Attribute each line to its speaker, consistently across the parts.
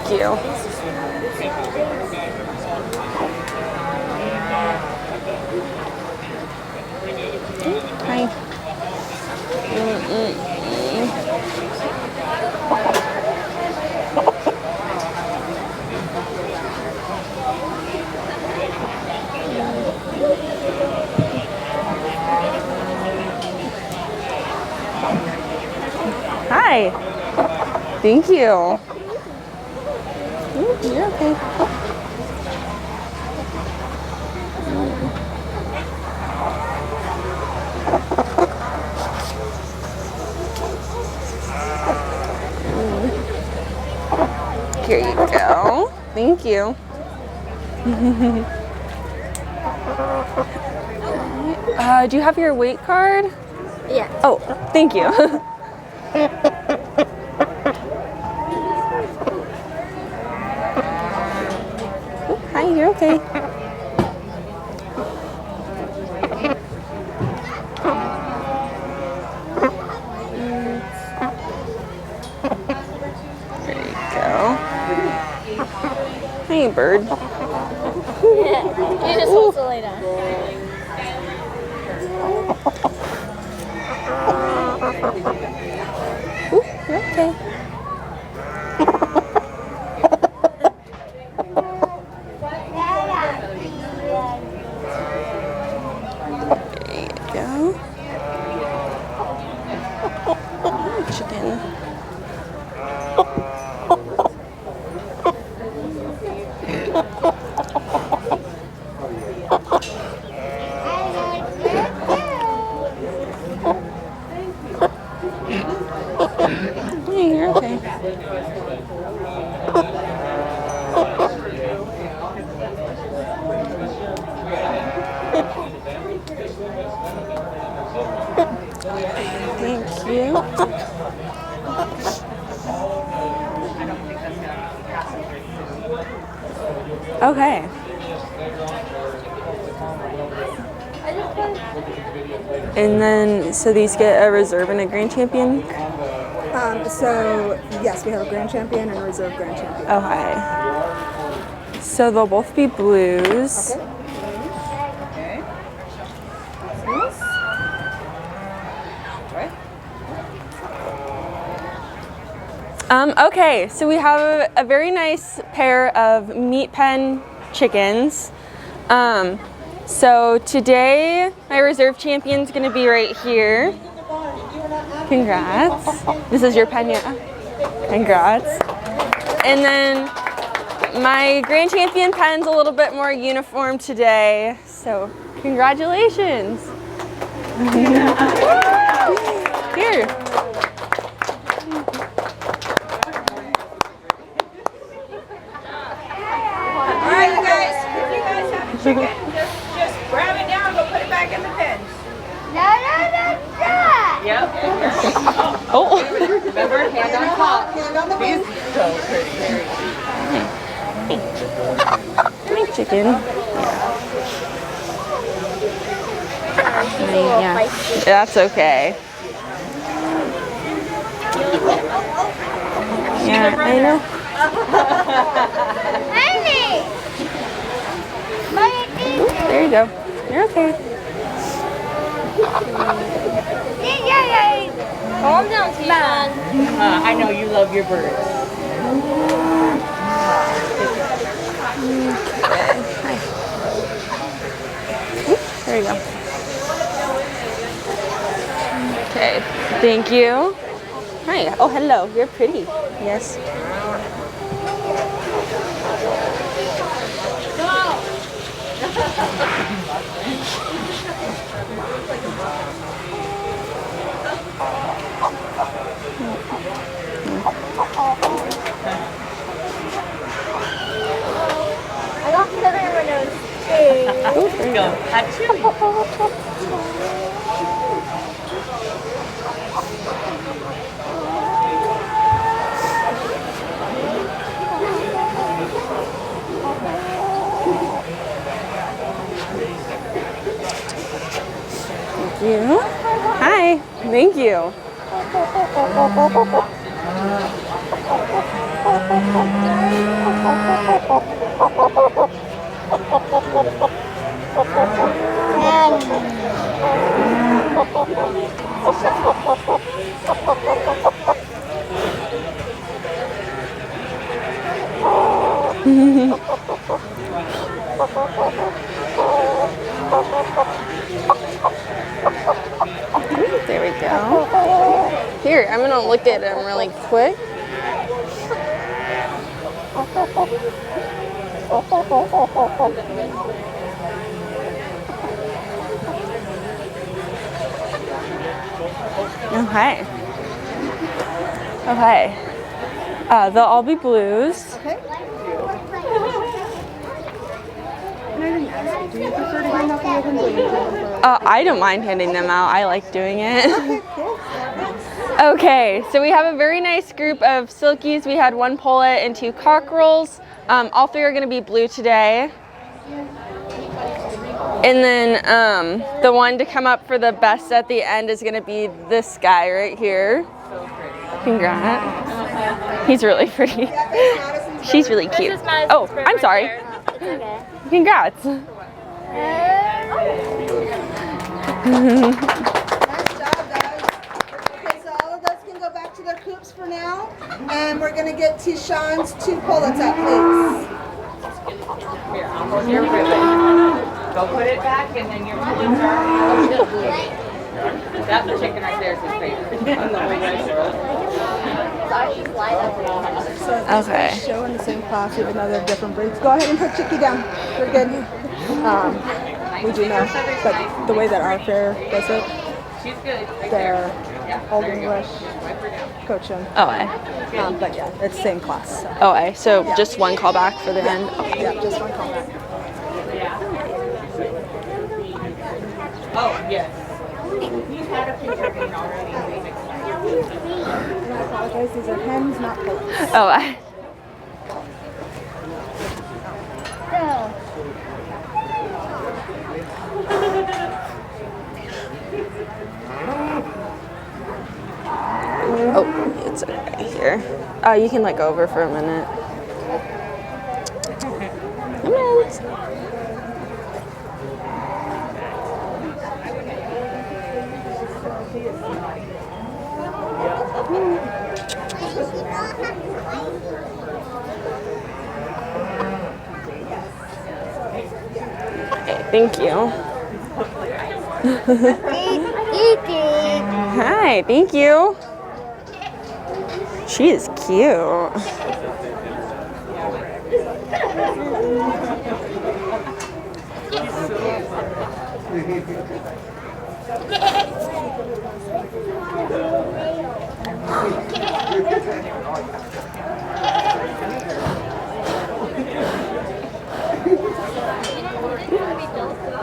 Speaker 1: Thank you. Hi. Hi. Thank you. You're okay. Here you go. Thank you. Do you have your weight card?
Speaker 2: Yeah.
Speaker 1: Oh, thank you. Hi, you're okay. There you go. Hey, bird.
Speaker 2: Yeah. You just hold to lay down.
Speaker 1: Ooh, you're okay. There you go. Chicken. Hey, you're okay. Thank you. Okay. And then, so these get a reserve and a grand champion?
Speaker 3: So yes, we have a grand champion and a reserve grand champion.
Speaker 1: Okay. So they'll both be blues.
Speaker 3: Okay.
Speaker 1: Okay, so we have a very nice pair of meat pen chickens. So today my reserve champion's gonna be right here. Congrats. This is your pen, yeah? Congrats. And then my grand champion pen's a little bit more uniform today, so congratulations. Here.
Speaker 4: Alright, you guys have chicken, just grab it down and go put it back in the pen.
Speaker 2: No.
Speaker 4: Yep.
Speaker 1: Oh.
Speaker 4: Remember, hand on top. These so pretty.
Speaker 1: Hi, chicken. Yeah. That's okay. Yeah, I know. There you go. You're okay.
Speaker 2: Calm down, Tian.
Speaker 4: I know you love your birds.
Speaker 1: There you go. Okay. Thank you. Hi. Oh, hello. You're pretty. Yes.
Speaker 2: I got feather in my nose. Hey.
Speaker 4: Go. Achoo.
Speaker 1: Thank you. Hi. Thank you. There we go. Here, I'm gonna look at him really quick. Okay. Okay. They'll all be blues.
Speaker 3: Okay. And I didn't ask you, do you prefer to hand out the ribbons or do you prefer?
Speaker 1: I don't mind handing them out. I like doing it.
Speaker 3: Okay, cool.
Speaker 1: Okay, so we have a very nice group of silkies. We had 1 pullet and 2 cockerels. All 3 are going to be blue today. And then the one to come up for the best at the end is going to be this guy right here. Congrats. He's really pretty. She's really cute.
Speaker 2: This is Madison's
Speaker 1: Oh,
Speaker 2: bird
Speaker 1: I'm
Speaker 2: right
Speaker 1: sorry.
Speaker 2: there. It's okay.
Speaker 1: Congrats.
Speaker 3: Nice job, guys. Okay, so all of those can go back to their coops for now. And we're going to get Tishan's 2 pullets up, please.
Speaker 4: Here, I'll hold your ribbon. Go put it back and then your pullets are. That chicken right there is his favorite. In the whole wide world.
Speaker 3: So these
Speaker 1: Okay.
Speaker 3: guys show in the same class even though they're different breeds. Go ahead and put Chicky down. We're good. We do know, but the way that our fair does it,
Speaker 4: She's good.
Speaker 3: they're Old English, Cochin.
Speaker 1: Oh,
Speaker 3: But yeah, it's the same class. So.
Speaker 1: oh, so just 1 call back for the end.
Speaker 3: Yeah, just 1 call back.
Speaker 4: Oh, yes. He's had a picture in already.
Speaker 3: And I apologize, these are hens, not pullets.
Speaker 1: Oh, Oh, it's okay here. You can go over for a minute. A minute. Okay, thank you. Hi, thank you. She is cute.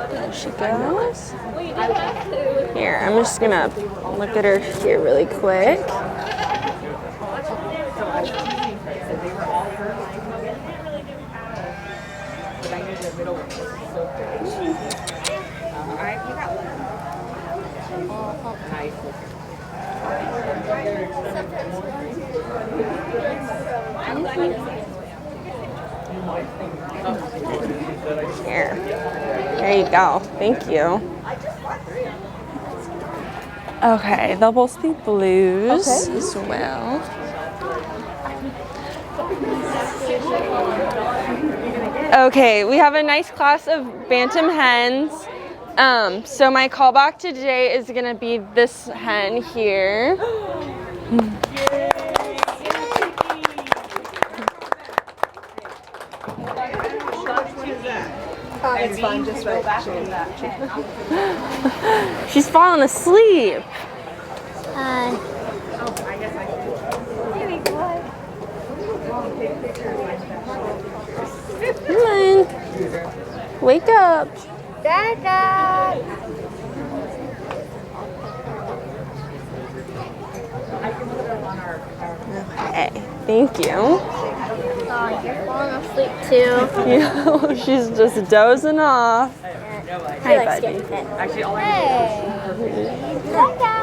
Speaker 1: There she goes. Here, I'm just gonna look at her here really quick. Here. There you go. Thank you. Okay, they'll both be blues as well. Okay, we have a nice class of bantam hens. So my callback today is gonna be this hen here.
Speaker 3: It's fine, just right.
Speaker 1: She's falling asleep. Come on. Wake up.
Speaker 2: Dada.
Speaker 1: Okay, thank you.
Speaker 2: Oh, you're falling asleep too.
Speaker 1: Yeah, she's just dozing off. Hi, buddy.
Speaker 4: Actually, all I
Speaker 2: Hey. Dada.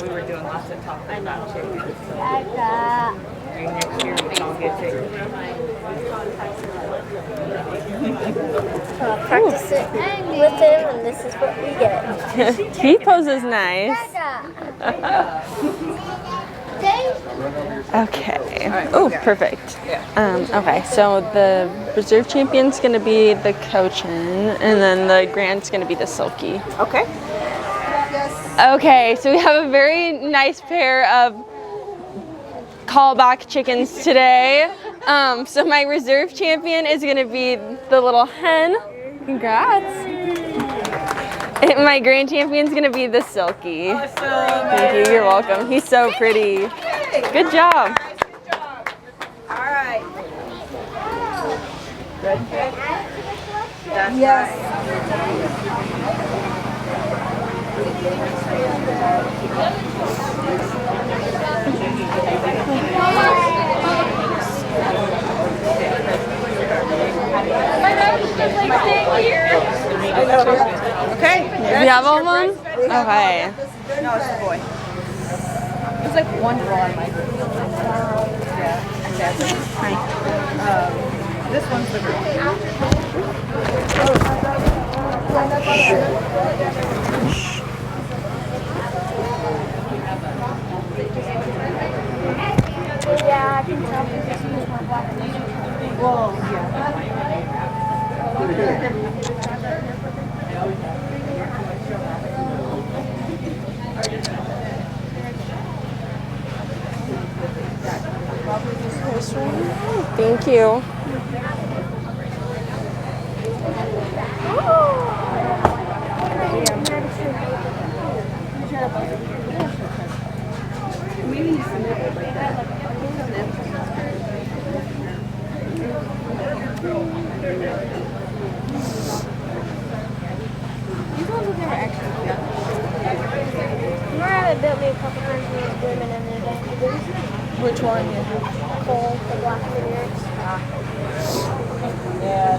Speaker 4: we were doing lots of talking about chickens. So
Speaker 2: Dada.
Speaker 4: maybe next year we can all
Speaker 2: Practice it with him, and this is what we get.
Speaker 1: He poses nice. Okay. Oh, perfect. Okay, so the reserve champion's gonna be the Cochin, and then the grand's gonna be the Silky.
Speaker 4: Okay.
Speaker 1: Okay, so we have a very nice pair of callback chickens today. So my reserve champion is gonna be the little hen. Congrats. And my grand champion's gonna be the Silky.
Speaker 4: Awesome.
Speaker 1: Thank you, you're welcome. He's so pretty. Good job.
Speaker 4: Good job. All right. Good. That's
Speaker 3: Yes.
Speaker 4: Okay.
Speaker 1: You have all of them? Okay.
Speaker 4: No, it's a boy. There's like one girl on my group. Yeah. Hi. This one's the girl.
Speaker 2: Yeah, I can tell because this one's more black and white.
Speaker 4: Well, yeah.
Speaker 1: Thank you.
Speaker 2: Mariah built me a couple times when I was blooming in there.
Speaker 4: Which one?
Speaker 2: Cole, the black lyrics.
Speaker 4: Yeah.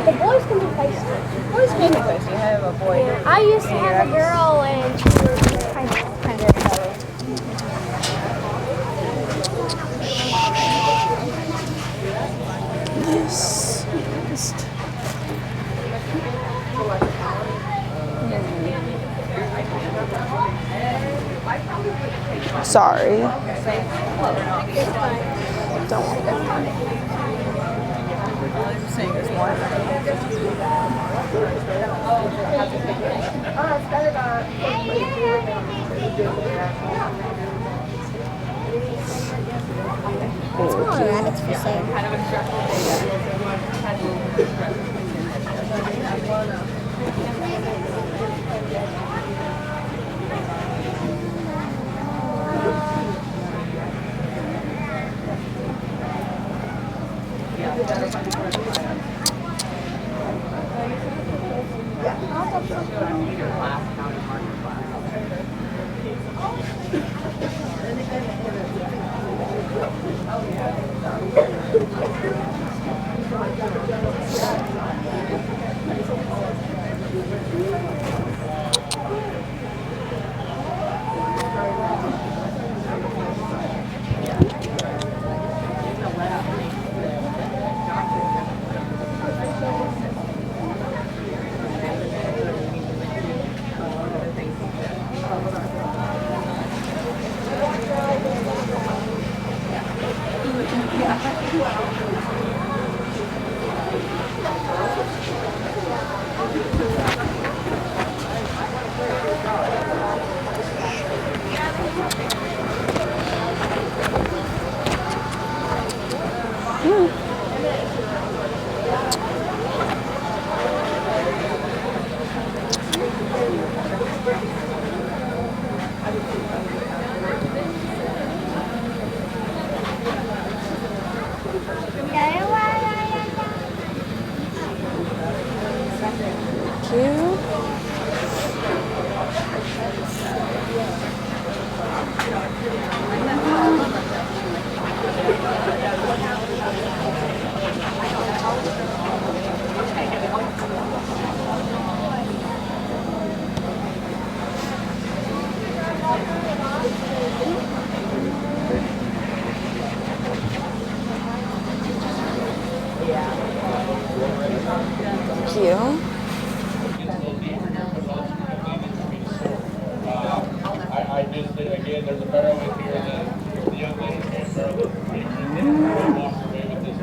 Speaker 2: The boys can be feisty.
Speaker 4: Boys can be feisty. I have a boy.
Speaker 2: Yeah, I used to have a girl and she was kind of fellow.
Speaker 1: Sorry. Don't worry.
Speaker 4: I'm saying there's one.
Speaker 2: Smaller rabbits for sale.
Speaker 1: you.
Speaker 5: I just, again, there's a better way here than the young lady can't barely walk away with this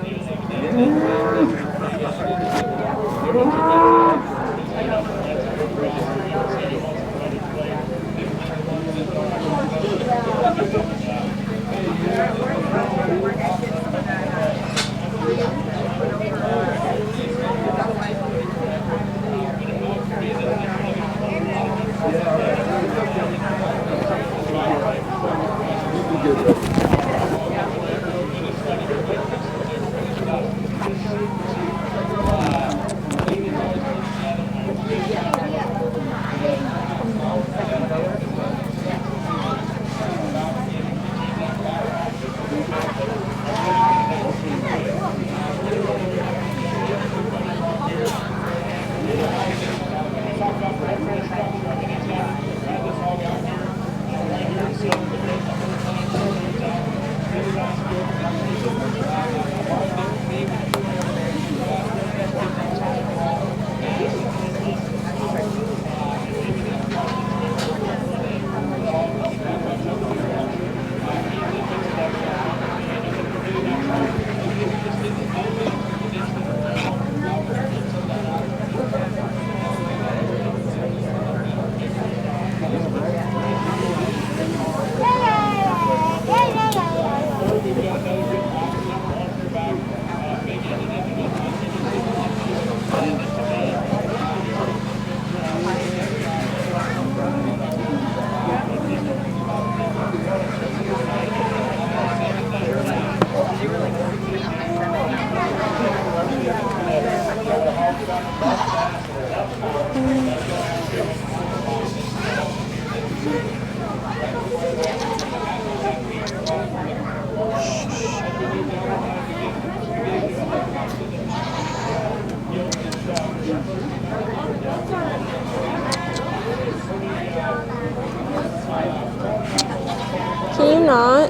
Speaker 1: Can you not?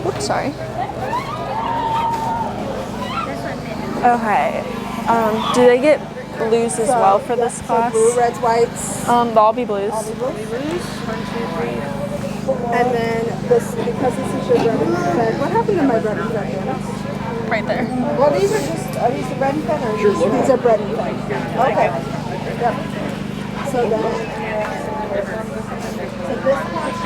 Speaker 1: Oops, sorry. Okay. Do they get blues as well for this class?
Speaker 3: Blue, reds, whites.
Speaker 1: They'll all be blues.
Speaker 3: And then this, because this is your bread and fed. What happened to my bread and fed?
Speaker 1: Right there.
Speaker 3: Well, these are just, are these the bread and fed or these are bread and fed? Okay. Yep. So then, so this class,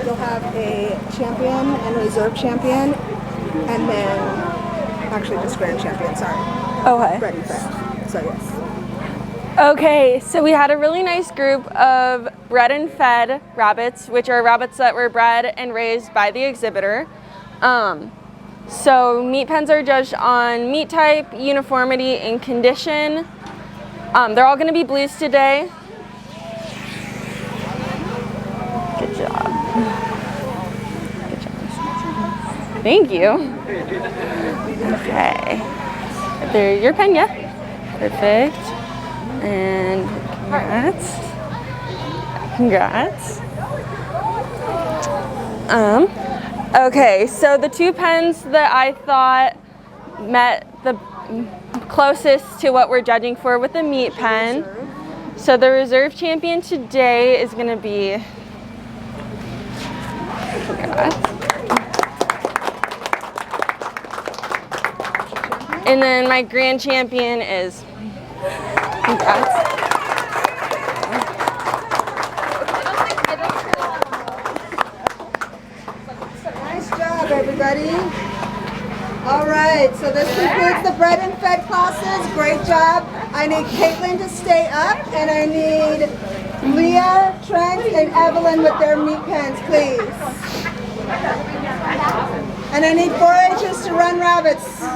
Speaker 3: you'll have a champion and reserve champion, and then, actually just grand champion, sorry.
Speaker 1: Okay.
Speaker 3: Bread and fed. So yes.
Speaker 1: Okay, so we had a really nice group of bred and fed rabbits, which are rabbits that were bred and raised by the exhibitor. So meat pens are judged on meat type, uniformity, and condition. They're all going to be blues today. Good job. Good job. Thank you. Okay. There, your pen, yeah? Perfect. And congrats. Congrats. Okay, so the two pens that I thought met the closest to what we're judging for with the meat pen. So the reserve champion today is going to be, congrats. And then my grand champion is, congrats.
Speaker 3: right, so this concludes the bread and fed classes. Great job. I need Caitlin to stay up, and I need Leah, Trent, and Evelyn with their meat pens, please. And I need 4-H's to run rabbits. No,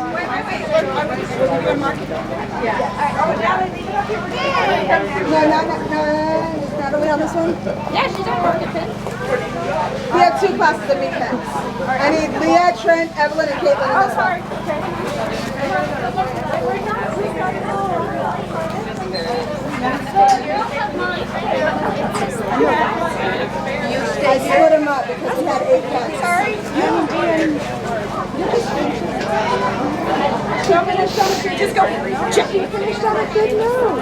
Speaker 3: not only on this one.
Speaker 2: Yeah, she's on market pin.
Speaker 3: We have 2 classes of meat pens. I need Leah, Trent, Evelyn, and Caitlin in this one. I split them up because we had 8 pens. Sorry. Just go. You finished on a good note.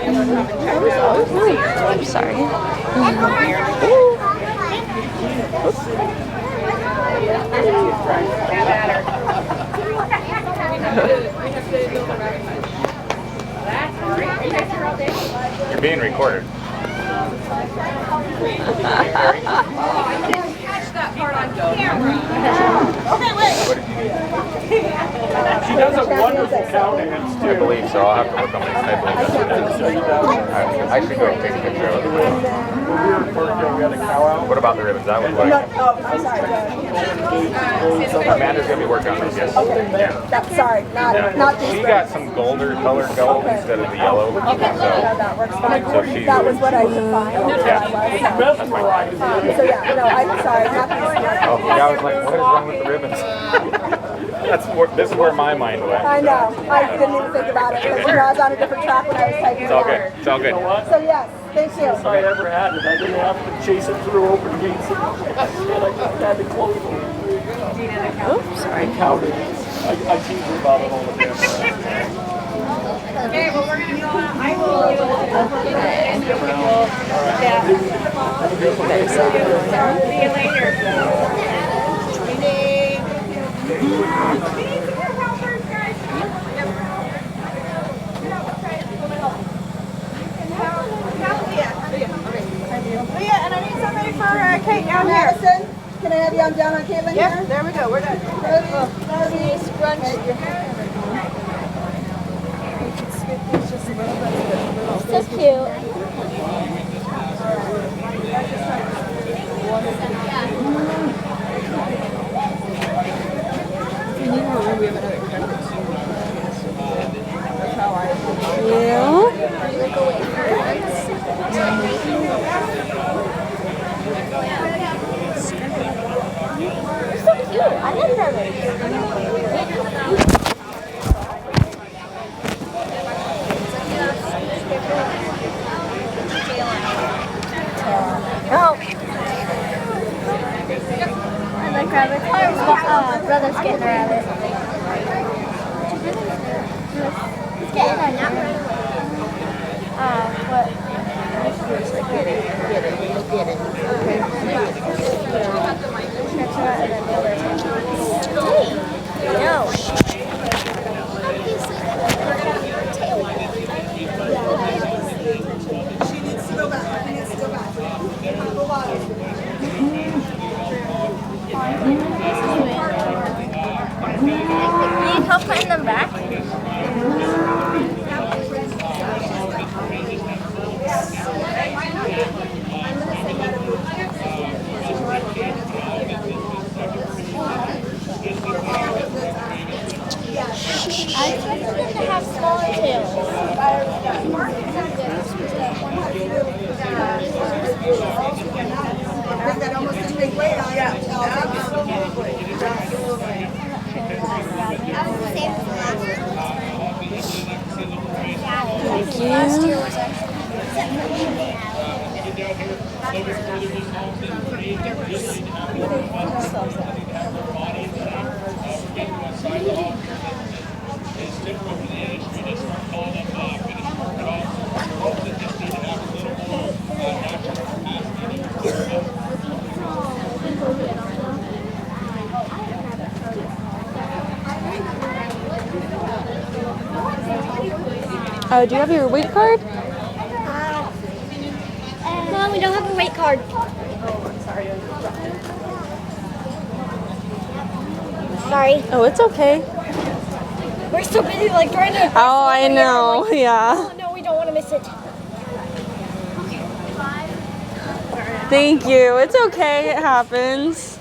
Speaker 1: I'm sorry.
Speaker 6: You're being recorded.
Speaker 5: She does a wonderful cow dance
Speaker 6: I believe so. I'll have to look on my I believe that's what it is. I should go and take a picture of it.
Speaker 5: We had a cow out.
Speaker 6: What about the ribbons? That was like
Speaker 3: Oh, I'm sorry.
Speaker 6: Amanda's gonna be working on these, yes. Yeah.
Speaker 3: Sorry, not these.
Speaker 6: She got some golder colored gold instead of the yellow.
Speaker 3: No, that works fine.
Speaker 6: So she
Speaker 3: That was what I defined. So yeah, no, I'm sorry, not these.
Speaker 6: Oh, yeah, I was like, what is wrong with the ribbons? This is where my mind went.
Speaker 3: I know. I didn't even think about it because I was on a different track when I was typing it
Speaker 6: It's all
Speaker 3: out.
Speaker 6: good. It's all good.
Speaker 3: So yes, thank you.
Speaker 5: If I ever had it, I didn't have to chase it through open gates. I had to close them.
Speaker 1: Oops, sorry.
Speaker 5: Cow dance. I tease her about it all the time.
Speaker 4: Okay, well, we're gonna go on. I will. See you later.
Speaker 3: Leah, and I need somebody for Kate down here. Madison, can I have you on down on Caitlin here? Yep, there we go. We're done.
Speaker 2: So cute. So cute. I love rabbits. Oh. I like rabbits. My brother's getting a rabbit. He's getting a nut. What? No.
Speaker 3: She needs to go back. She needs to go back. Move on.
Speaker 2: Need help putting them back? I expected them to have smaller tails.
Speaker 3: That almost didn't make weight on it.
Speaker 2: Last year was actually.
Speaker 1: Do you have your weight card?
Speaker 2: Mom, we don't have a weight card. Sorry.
Speaker 1: Oh, it's okay.
Speaker 2: We're so busy like trying to.
Speaker 1: Oh, I know. Yeah.
Speaker 2: Oh no, we don't want to miss it.
Speaker 1: Thank you. It's okay. It happens.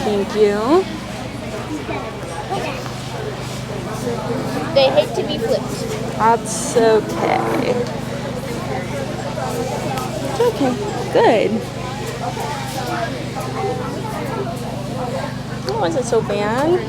Speaker 1: Thank you.
Speaker 2: They hate to be flipped.
Speaker 1: That's okay. It's okay. Good. That wasn't so bad.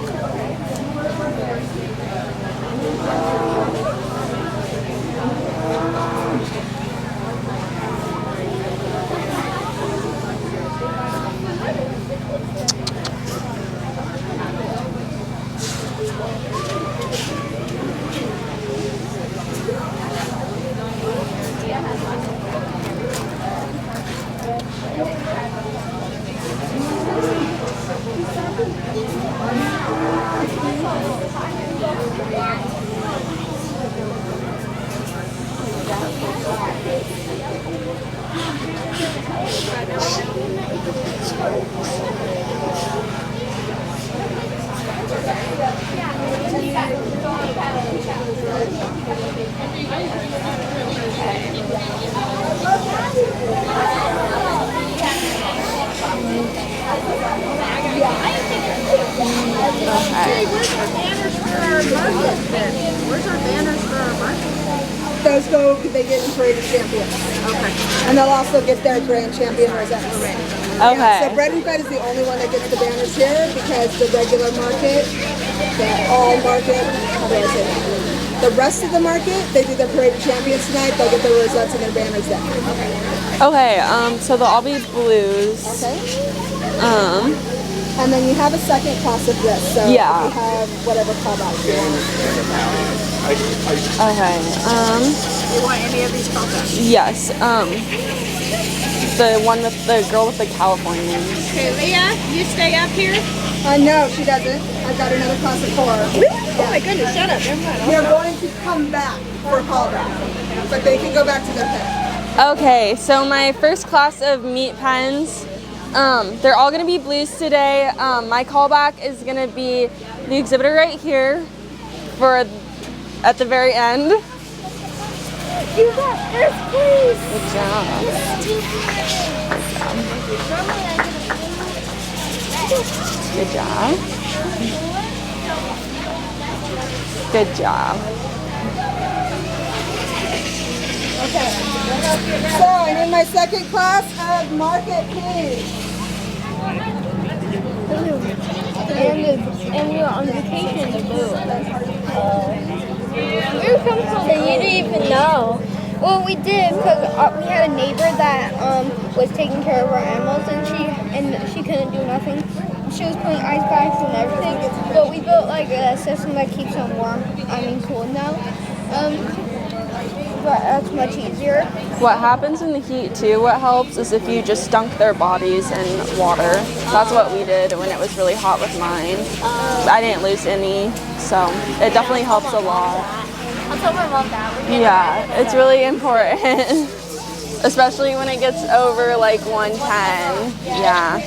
Speaker 3: Those go, they get in parade of champions. Okay. And they'll also get their grand champion rosettes.
Speaker 1: Okay.
Speaker 3: So Bread and Fed is the only one that gets the banners here because the regular market, the all market, how do I say that? The rest of the market, they do their parade of champions tonight. They'll get their rosettes and their banners then.
Speaker 1: Okay. So they'll all be blues.
Speaker 3: Okay.
Speaker 1: Um.
Speaker 3: And then you have a second class of this. So
Speaker 1: Yeah.
Speaker 3: you have whatever callbacks you want.
Speaker 1: Okay.
Speaker 2: You want any of these callbacks?
Speaker 1: Yes. The one with the girl with the Californians.
Speaker 2: Okay, Leah, you stay up here.
Speaker 3: No, she doesn't. I've got another class of 4.
Speaker 2: Really? Oh my goodness, shut up. Never mind.
Speaker 3: They're going to come back for callback, but they can go back to their pit.
Speaker 1: Okay, so my first class of meat pens, they're all gonna be blues today. My callback is gonna be the exhibitor right here for at the very end.
Speaker 2: You got first place.
Speaker 1: Good job. Good job. Good job.
Speaker 3: So I need my second class of market pigs.
Speaker 2: And we were on vacation. Where come from? You didn't even know. Well, we did because we had a neighbor that was taking care of our animals, and she couldn't do nothing. She was putting ice bags and everything, but we built like a system that keeps them warm. I mean, cool now. But that's much easier.
Speaker 1: What happens in the heat too, what helps is if you just dunk their bodies in water. That's what we did when it was really hot with mine. I didn't lose any, so it definitely helps a lot.
Speaker 2: I'll tell my mom that.
Speaker 1: Yeah, it's really important. Especially when it gets over like 110. Yeah.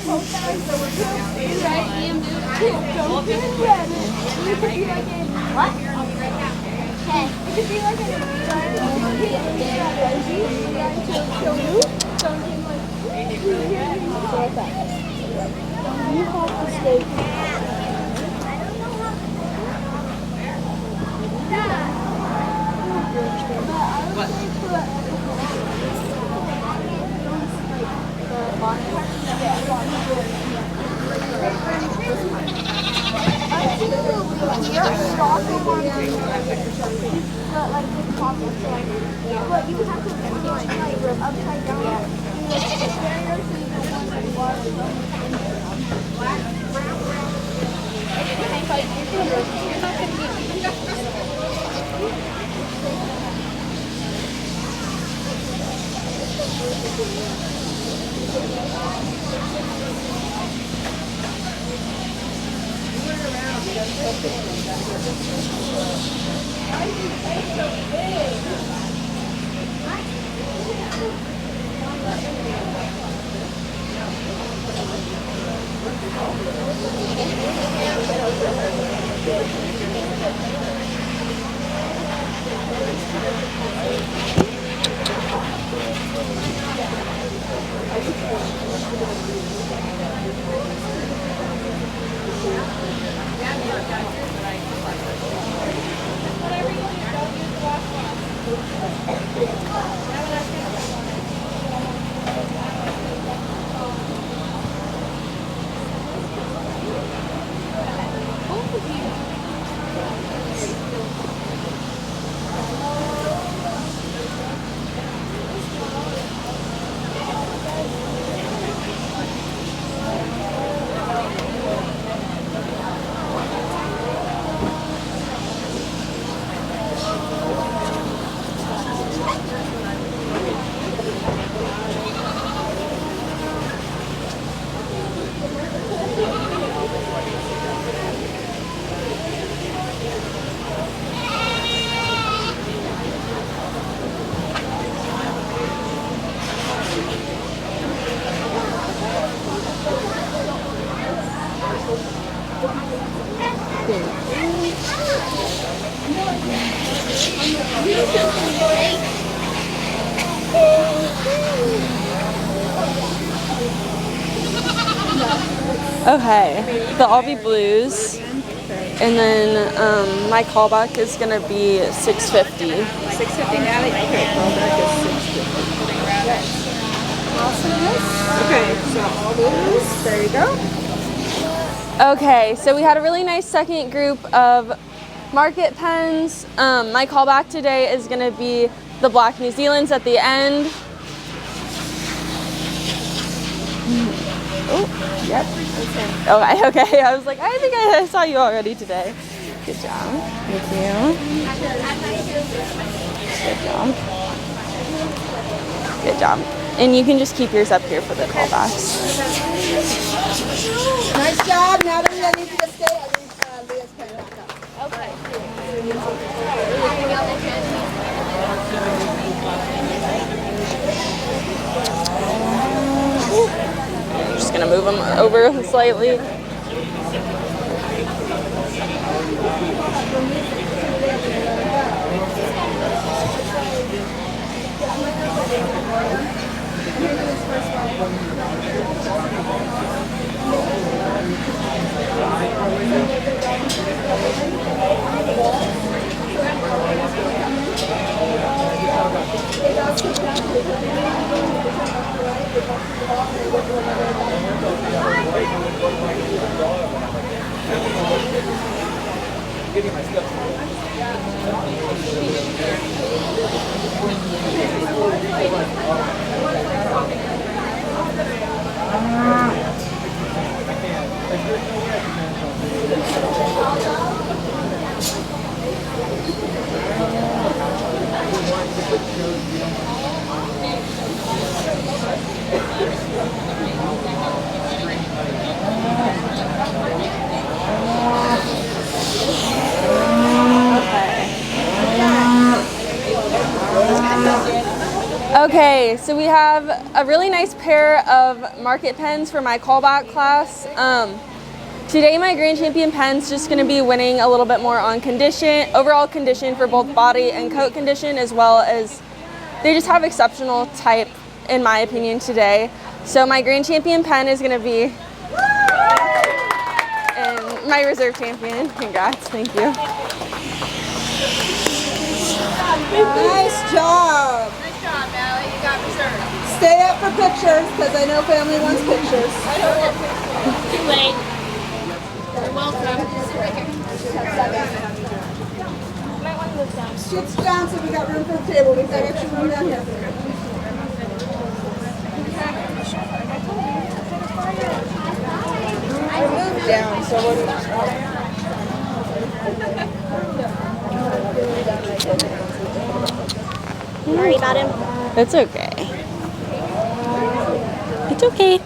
Speaker 1: Okay, the All Be Blues, and then my callback is gonna be 650.
Speaker 3: 650 Natalie? Okay, callback is 650. Okay, so all those, there you go.
Speaker 1: Okay, so we had a really nice second group of market pens. My callback today is gonna be the Black New Zealands at the end. Oh, yep. Okay. I was like, I think I saw you already today. Good job. Thank you. Good job. And you can just keep yours up here for the callbacks.
Speaker 3: Nice job. Natalie, I need you to stay. I need Leah's pen back up.
Speaker 1: Just gonna move them over slightly. Okay, so we have a really nice pair of market pens for my callback class. Today my Grand Champion pen's just going to be winning a little bit more on condition, overall condition for both body and coat condition, as well as they just have exceptional type in my opinion today. So my Grand Champion pen is going to be and my Reserve Champion. Congrats, thank you.
Speaker 3: Nice job.
Speaker 2: Nice job, Natalie. You got reserved.
Speaker 3: Stay up for pictures because I know family wants pictures.
Speaker 2: Too late. You're welcome.
Speaker 3: Sit down so we got room for the table. We've got extra room down here. I moved down, so what
Speaker 2: Sorry about him.
Speaker 1: It's okay. It's okay.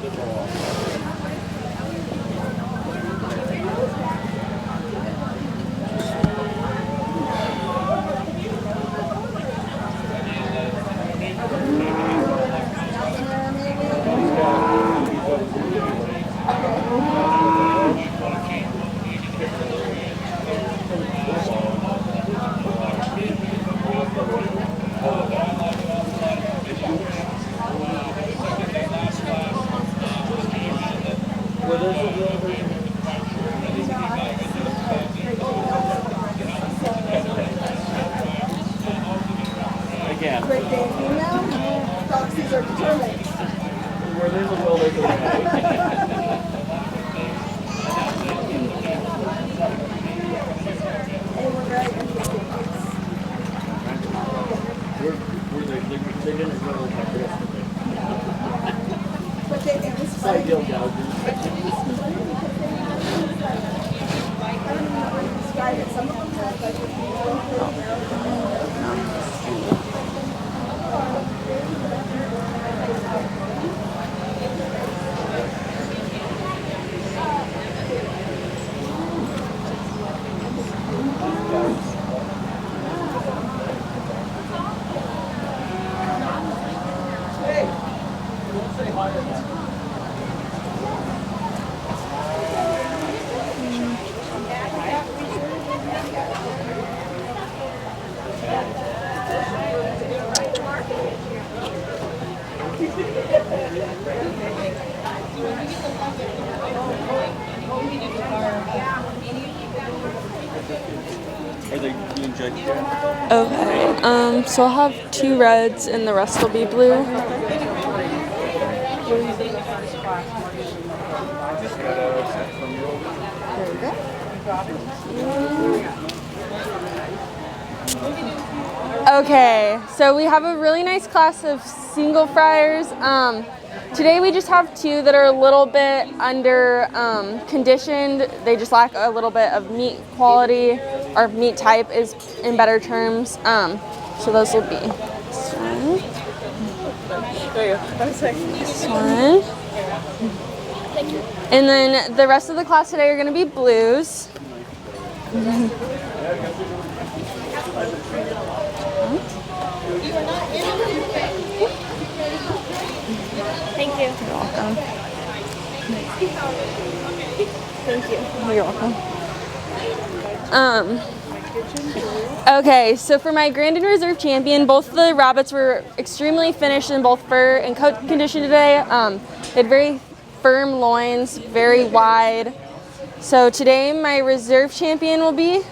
Speaker 3: Great Dane female. Doxies are determined.
Speaker 6: Where there's a will, there's a way.
Speaker 3: Anyone ready? But they, it was like,
Speaker 6: Ideal gouging.
Speaker 3: describe it. Some of them have like
Speaker 6: Are they being judged here?
Speaker 1: Okay, so I'll have 2 reds and the rest will be blue. Okay, so we have a really nice class of single fryers. Today we just have 2 that are a little bit under conditioned. They just lack a little bit of meat quality, or meat type is in better terms. So those will be this one. This one. And then the rest of the class today are going to be blues.
Speaker 2: Thank you.
Speaker 1: You're welcome.
Speaker 2: Thank you.
Speaker 1: You're welcome. Okay, so for my Grand and Reserve champion, both the rabbits were extremely finished in both fur and coat condition today. They had very firm loins, very wide. So today my reserve champion will be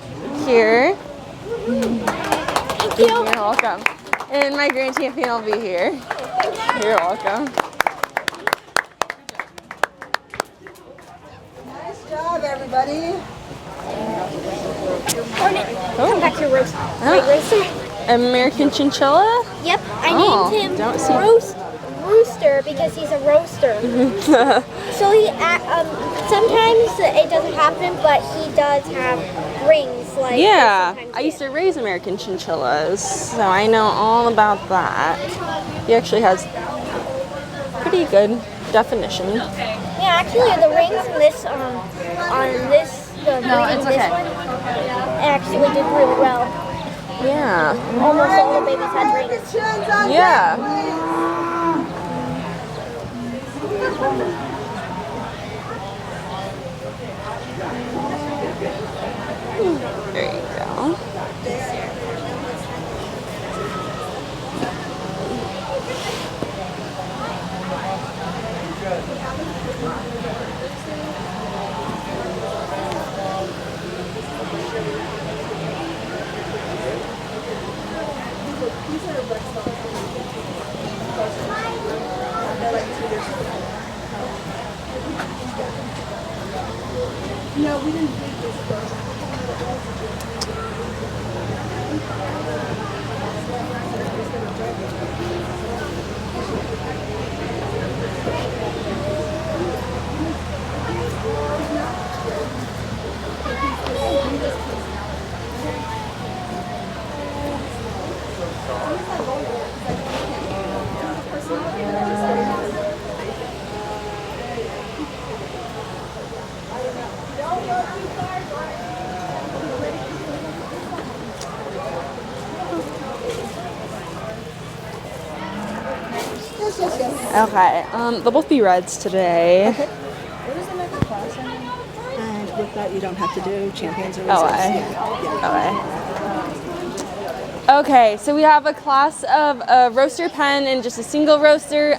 Speaker 1: here.
Speaker 2: Thank you.
Speaker 1: You're welcome. And my grand champion will be here. You're welcome.
Speaker 3: nice job, everybody.
Speaker 2: Come back to your roast. Wait, rooster?
Speaker 1: American chinchilla?
Speaker 2: Yep, I
Speaker 1: Oh,
Speaker 2: named him
Speaker 1: don't see-
Speaker 2: Rooster because he's a roaster. So he, sometimes it doesn't happen, but he does have rings. Like
Speaker 1: Yeah,
Speaker 2: sometimes
Speaker 1: I used to raise American chinchillas, so I know all about that. He actually has pretty good definition.
Speaker 2: Yeah, actually, the rings in this, on this, the breeding this one, actually did really well.
Speaker 1: Yeah.
Speaker 2: Almost all the babies had rings.
Speaker 3: Chins on
Speaker 1: Yeah. There you go.
Speaker 3: No, we didn't think this was.
Speaker 1: Okay, they'll both be reds today.
Speaker 3: What is the next class? And with that, you don't have to do champions or
Speaker 1: Oh,
Speaker 3: reserves.
Speaker 1: Okay, so we have a class of a roaster pen and just a single roaster.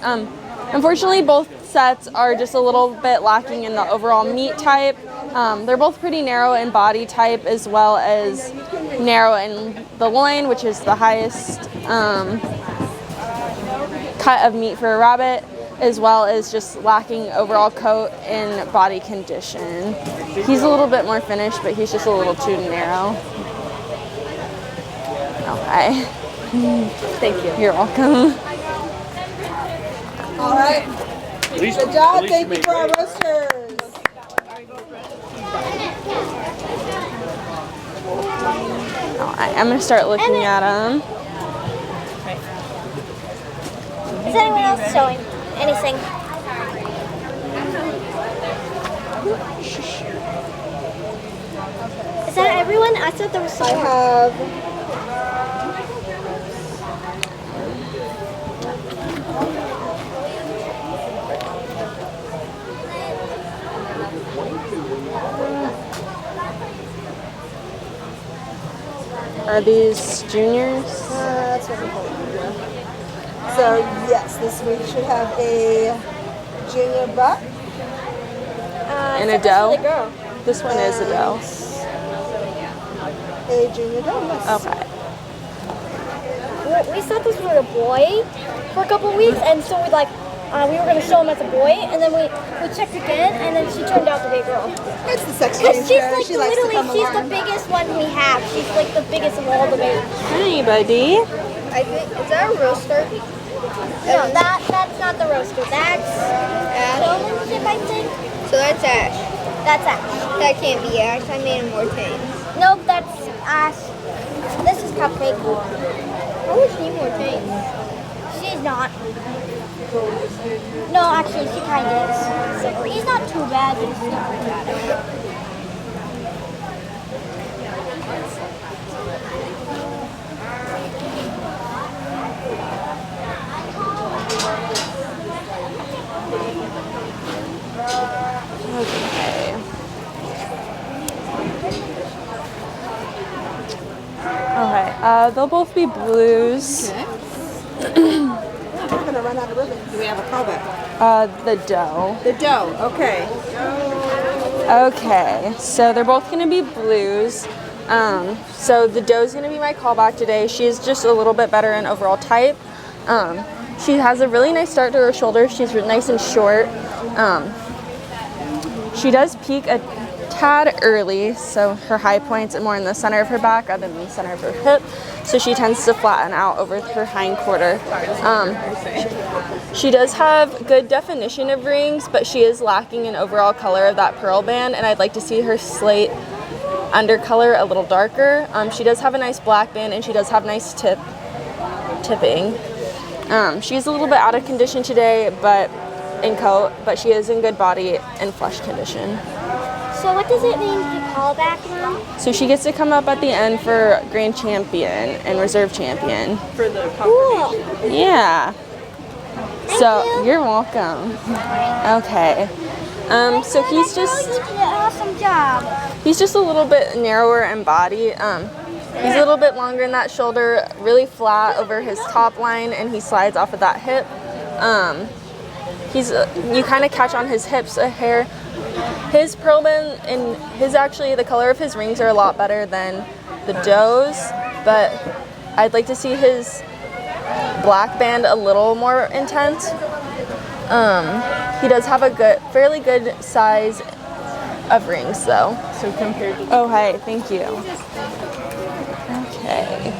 Speaker 1: Unfortunately, both sets are just a little bit lacking in the overall meat type. They're both pretty narrow in body type as well as narrow in the loin, which is the highest cut of meat for a rabbit, as well as just lacking overall coat and body condition. He's a little bit more finished, but he's just a little too narrow. Okay. Thank you. You're welcome.
Speaker 3: All right. Good job. Thank you for our roasters.
Speaker 1: All right, I'm gonna start looking at them.
Speaker 2: Is anyone else showing anything? Is that everyone? I thought there was
Speaker 3: I
Speaker 2: someone.
Speaker 3: have
Speaker 1: Are these juniors?
Speaker 3: that's what I'm holding here. So yes, this week should have a junior buck.
Speaker 1: And a
Speaker 2: except this for the
Speaker 1: doe?
Speaker 2: girl.
Speaker 1: This one is a doe.
Speaker 3: A junior doe, yes.
Speaker 1: Okay.
Speaker 2: We thought this was a boy for a couple of weeks, and so we were gonna show him as a boy, and then we checked again, and then she turned out to be a girl.
Speaker 3: It's the sex
Speaker 2: Because
Speaker 3: change
Speaker 2: she's
Speaker 3: show.
Speaker 2: like
Speaker 3: She likes to
Speaker 2: literally,
Speaker 3: come
Speaker 2: she's
Speaker 3: along.
Speaker 2: the biggest one we have. She's like the biggest of all the babies.
Speaker 1: Hi, buddy.
Speaker 2: I think is that a roaster? No, that's not the roaster. That's showmanship, I think.
Speaker 7: So that's Ash.
Speaker 2: That's Ash.
Speaker 7: That can't be Ash. I made him more tame.
Speaker 2: Nope, that's Ash. This is Cupcake.
Speaker 7: How is she more tame?
Speaker 2: She's not. No, actually, she kind of is. So he's not too bad, but he's not too bad.
Speaker 1: Okay. Okay. They'll both be blues.
Speaker 3: We're gonna run out of ribbon.
Speaker 4: Do we have a callback?
Speaker 1: The doe.
Speaker 4: The doe, okay.
Speaker 1: Okay, so they're both gonna be blues. So the doe's gonna be my callback today. She's just a little bit better in overall type. She has a really nice start to her shoulder. She's nice and short. She does peak a tad early, so her high points are more in the center of her back rather than the center of her hip. So she tends to flatten out over her hind quarter. She does have good definition of rings, but she is lacking in overall color of that pearl band, and I'd like to see her slate undercolor a little darker. She does have a nice black band, and she does have nice tipping. She's a little bit out of condition today, but in coat, but she is in good body and flesh condition.
Speaker 2: So what does it mean to call back now?
Speaker 1: So she gets to come up at the end for grand champion and reserve champion.
Speaker 4: For the
Speaker 2: Cool.
Speaker 1: Yeah. So
Speaker 2: you.
Speaker 1: you're welcome. Okay. So he's
Speaker 2: You
Speaker 1: just
Speaker 2: did an awesome job.
Speaker 1: he's just a little bit narrower in body. He's a little bit longer in that shoulder, really flat over his top line, and he slides off of that hip. You kind of catch on his hips a hair. His pearl band and the color of his rings are a lot better than the doe's, but I'd like to see his black band a little more intense. He does have a fairly good size of rings though.
Speaker 4: So compared to
Speaker 1: Oh, hey, thank you. Okay.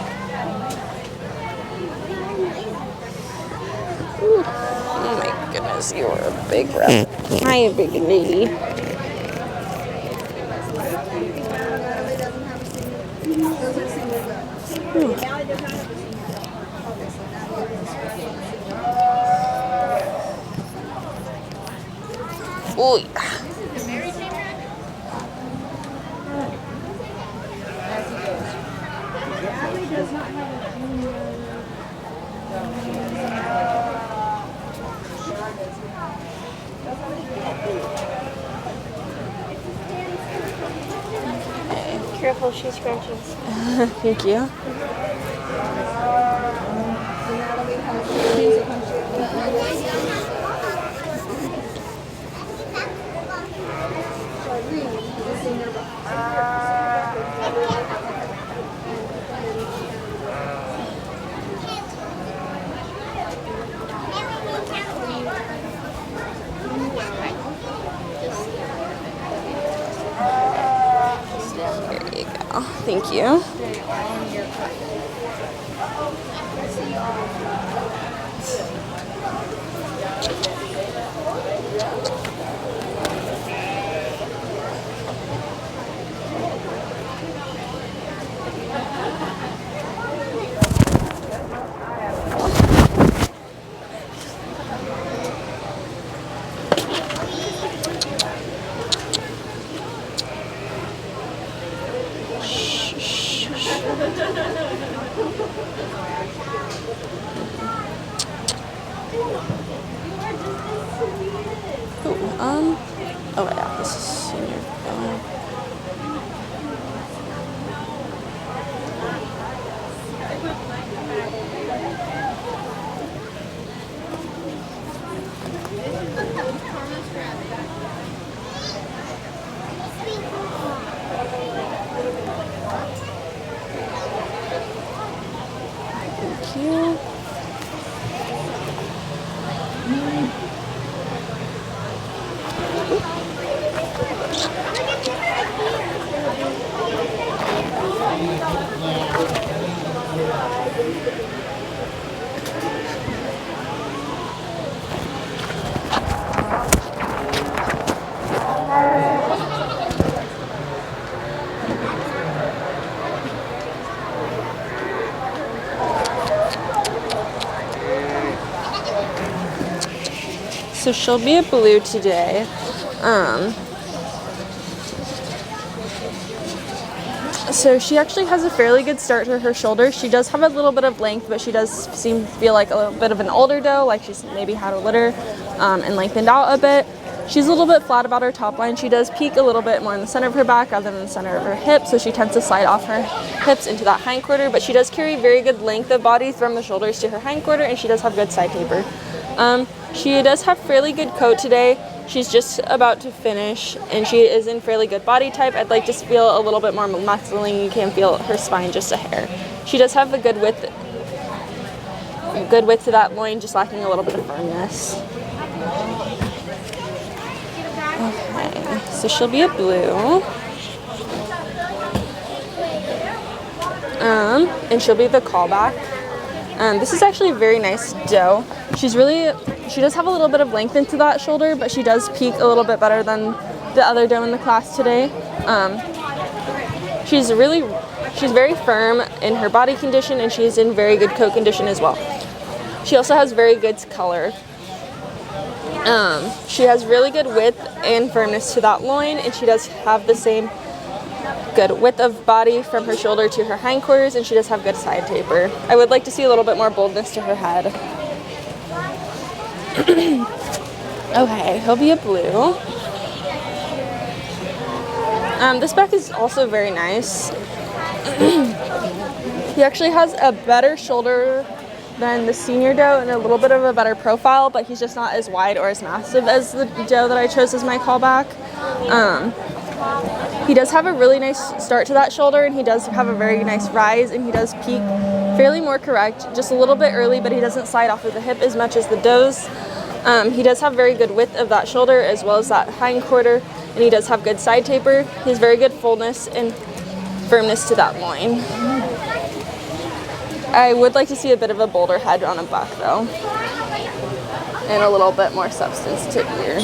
Speaker 1: Ooh. Oh my goodness, you are a big rep. Hi, big lady. Ooh.
Speaker 2: Careful, she's scrunching.
Speaker 1: Thank you. Thank you. Ooh, oh yeah, this is senior. Thank you. So she'll be a blue today. So she actually has a fairly good start to her shoulder. She does have a little bit of length, but she does feel like a little bit of an older doe, like she's maybe had a litter and lengthened out a bit. She's a little bit flat about her top line. She does peak a little bit more in the center of her back rather than the center of her hips, so she tends to slide off her hips into that hindquarter, but she does carry very good length of body from the shoulders to her hindquarter, and she does have good side taper. She does have fairly good coat today. She's just about to finish, and she is in fairly good body type. I'd like to feel a little bit more muscling. You can feel her spine just a hair. She does have a good width to that loin, just lacking a little bit of firmness. Okay, so she'll be a blue. And she'll be the callback. This is actually a very nice doe. She does have a little bit of length into that shoulder, but she does peak a little bit better than the other doe in the class today. She's very firm in her body condition, and she's in very good coat condition as well. She also has very good color. She has really good width and firmness to that loin, and she does have the same good width of body from her shoulder to her hindquarters, and she does have good side taper. I would like to see a little bit more boldness to her head. Okay, he'll be a blue. This back is also very nice. He actually has a better shoulder than the senior doe and a little bit of a better profile, but he's just not as wide or as massive as the doe that I chose as my callback. He does have a really nice start to that shoulder, and he does have a very nice rise, and he does peak fairly more correct, just a little bit early, but he doesn't slide off of the hip as much as the does. He does have very good width of that shoulder as well as that hindquarter, and he does have good side taper. He has very good fullness and firmness to that loin. I would like to see a bit of a bolder head on a buck though, and a little bit more substance to ear.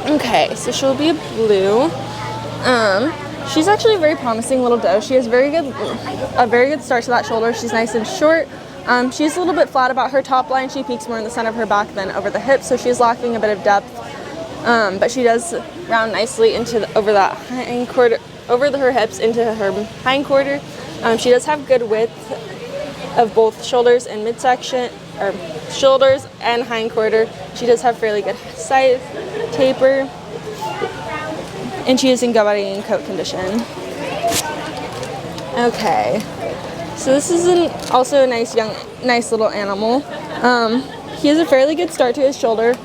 Speaker 1: Okay, so she'll be a blue. She's actually a very promising little doe. She has a very good start to that shoulder. She's nice and short. She's a little bit flat about her top line. She peaks more in the center of her back than over the hips, so she's lacking a bit of depth. But she does round nicely over her hips into her hindquarter. She does have good width of both shoulders and midsection, or shoulders and hindquarter. She does have fairly good side taper, and she is in good body and coat condition. Okay, so this is also a nice little animal. He has a fairly good start to his shoulder.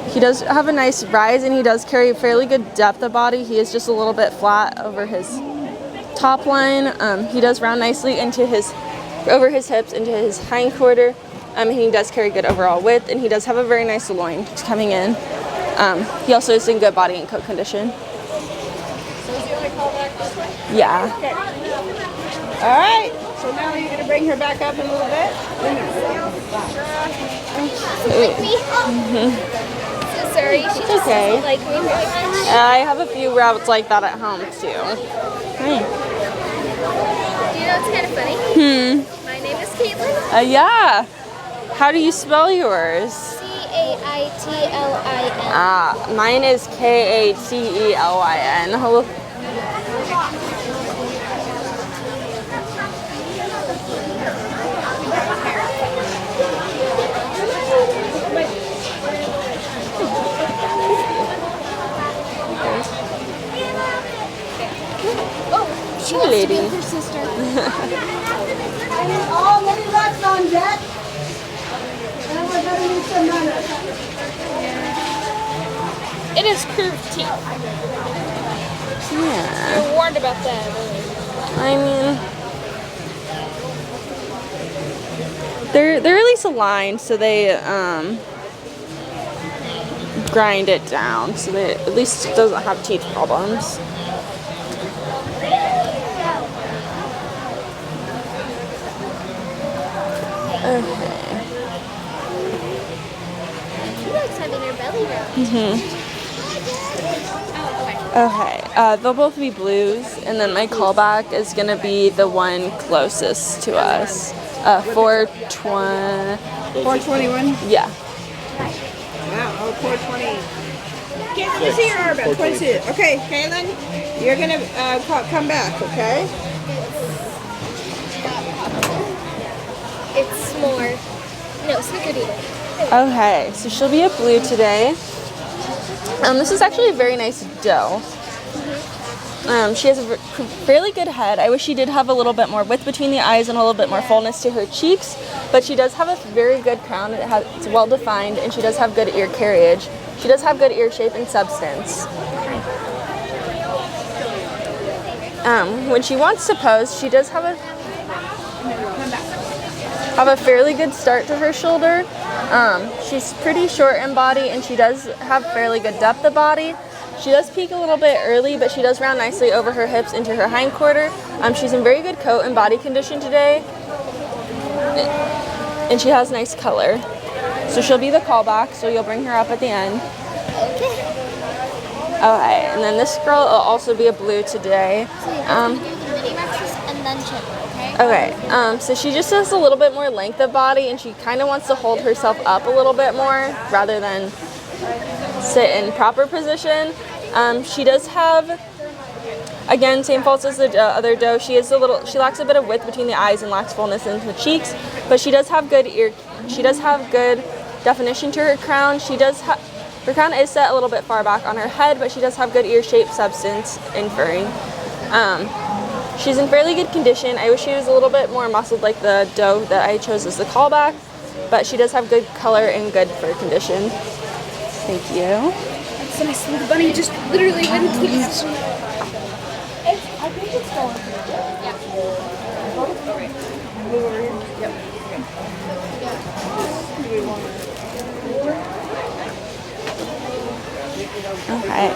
Speaker 1: He does have a nice rise, and he does carry a fairly good depth of body. He is just a little bit flat over his top line. He does round nicely over his hips into his hindquarter. He does carry good overall width, and he does have a very nice loin coming in. He also is in good body and coat condition.
Speaker 3: So is the only callback
Speaker 1: Yeah.
Speaker 3: All right. So now you're gonna bring her back up a little bit.
Speaker 2: Like me? So sorry, she just
Speaker 1: okay.
Speaker 2: doesn't like me very much.
Speaker 1: I have a few routes like that at home too. Hey.
Speaker 2: You know what's kind of funny? My name is Caitlin.
Speaker 1: Yeah. How do you spell yours?
Speaker 2: Caitlin.
Speaker 1: Mine is Katelyn. Hello.
Speaker 2: She
Speaker 1: wants to be with
Speaker 2: her sister.
Speaker 3: All many lots on deck. And we're gonna need some runners.
Speaker 2: It is curved teeth.
Speaker 1: Yeah.
Speaker 2: You're warned about that.
Speaker 1: I mean, they're at least aligned, so they grind it down, so they at least doesn't have teeth problems. Okay.
Speaker 2: She likes having her belly rubbed.
Speaker 1: Okay, they'll both be blues, and then my callback is gonna be the one closest to us. 420.
Speaker 3: 421.
Speaker 1: Yeah.
Speaker 3: Wow, oh, 420. Can't you see your arm? 22. Okay, Kaylin, you're gonna come back, okay?
Speaker 2: It's s'more. No, snickerdoodle.
Speaker 1: Okay, so she'll be a blue today. This is actually a very nice doe. She has a fairly good head. I wish she did have a little bit more width between the eyes and a little bit more fullness to her cheeks, but she does have a very good crown. It's well defined, and she does have good ear carriage. She does have good ear shape and substance. When she wants to pose, she does have a fairly good start to her shoulder. She's pretty short in body, and she does have fairly good depth of body. She does peak a little bit early, but she does round nicely over her hips into her hind quarter. She's in very good coat and body condition today, and she has nice color. So she'll be the callback, so you'll bring her up at the end. Okay, and then this girl will also be a blue today.
Speaker 2: So you have to do the mini Rexes and then chipper, okay?
Speaker 1: Okay, so she just has a little bit more length of body, and she kind of wants to hold herself up a little bit more rather than sit in proper position. She does have, again, same faults as the other doe. She lacks a bit of width between the eyes and lacks fullness in the cheeks, but she does have good definition to her crown. Her crown is set a little bit far back on her head, but she does have good ear shape, substance, and furring. She's in fairly good condition. I wish she was a little bit more muscled like the doe that I chose as the callback, but she does have good color and good fur condition. Thank you.
Speaker 2: That's nice. The bunny just literally went into the position.
Speaker 3: I think it's going. Move over here. Yep.
Speaker 1: Okay.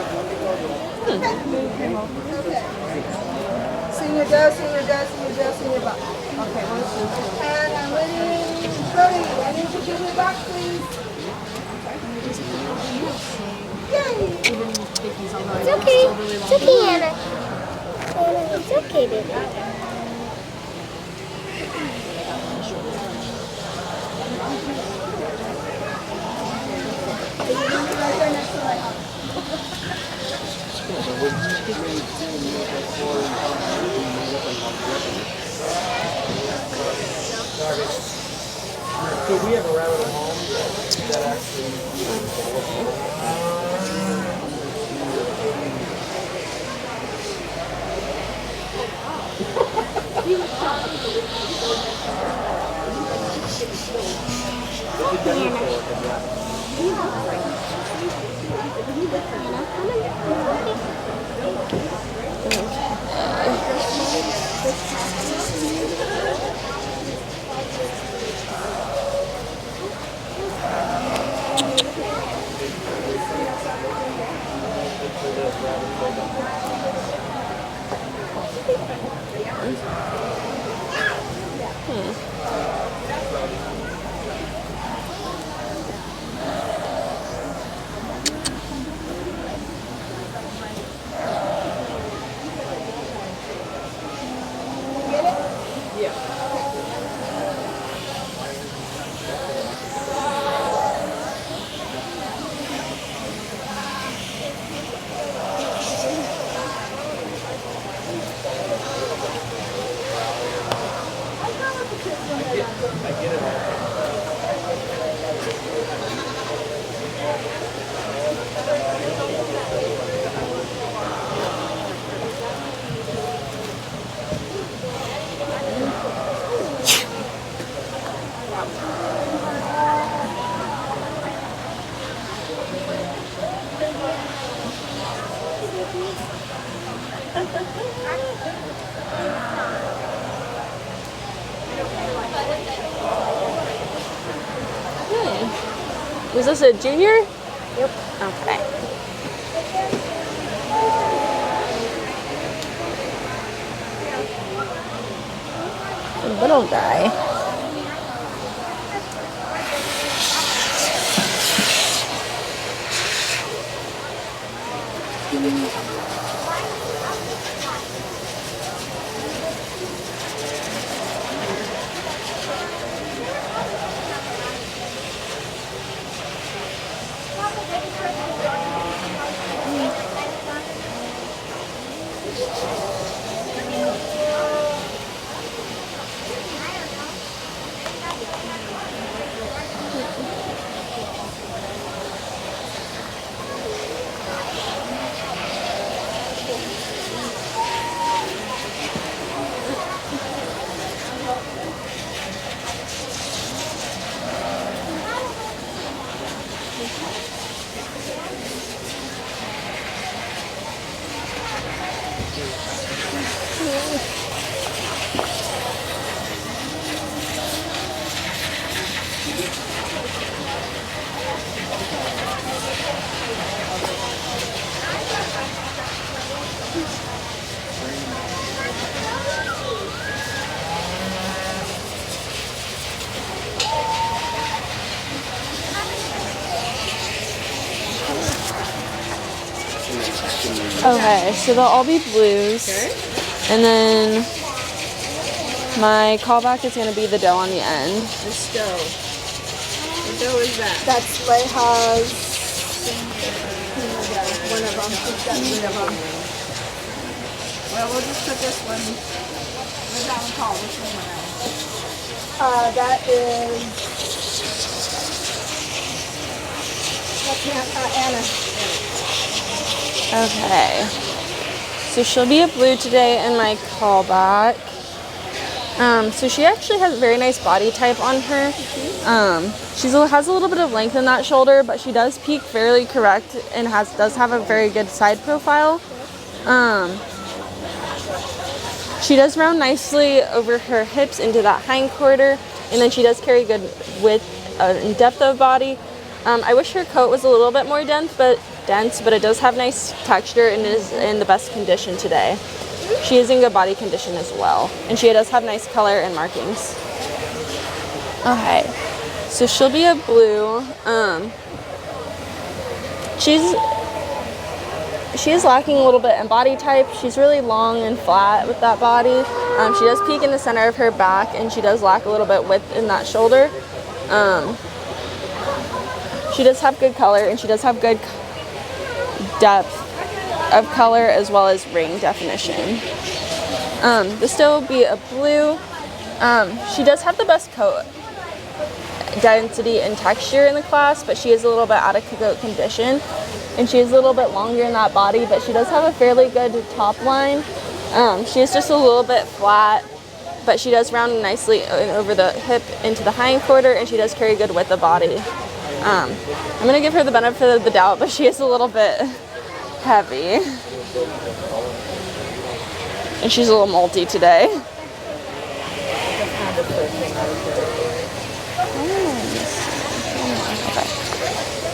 Speaker 3: Senior doe, senior doe, senior doe, senior buck. Okay, 1, 2. And I'm waiting. Brody, I need you to give me a box, please. Yay!
Speaker 2: It's okay. It's okay, Anna. Anna, it's okay, baby.
Speaker 5: So we have a rabbit at home that actually.
Speaker 1: Was this a junior? Yep. Okay. The little guy. Okay, so they'll all be blues.
Speaker 3: Okay.
Speaker 1: And then my callback is going to be the doe on the end.
Speaker 3: This dough. What dough is that? That's Leja's. One of them. She's got 3 of them. Well, we'll just put this one. What's that one called? Which one was that? That is. Anna.
Speaker 1: Okay. So she'll be a blue today in my callback. So she actually has a very nice body type on her. She has a little bit of length in that shoulder, but she does peak fairly correct and does have a very good side profile. She does round nicely over her hips into that hind quarter, and then she does carry good width and depth of body. I wish her coat was a little bit more dense, but it does have nice texture and is in the best condition today. She is in good body condition as well, and she does have nice color and markings. Okay, so she'll be a blue. She is lacking a little bit in body type. She's really long and flat with that body. She does peak in the center of her back, and she does lack a little bit width in that shoulder. She does have good color, and she does have good depth of color as well as ring definition. This still will be a blue. She does have the best coat density and texture in the class, but she is a little bit out of coat condition, and she is a little bit longer in that body, but she does have a fairly good top line. She is just a little bit flat, but she does round nicely over the hip into the hind quarter, and she does carry good width of body. I'm going to give her the benefit of the doubt, but she is a little bit heavy. And she's a little molty today.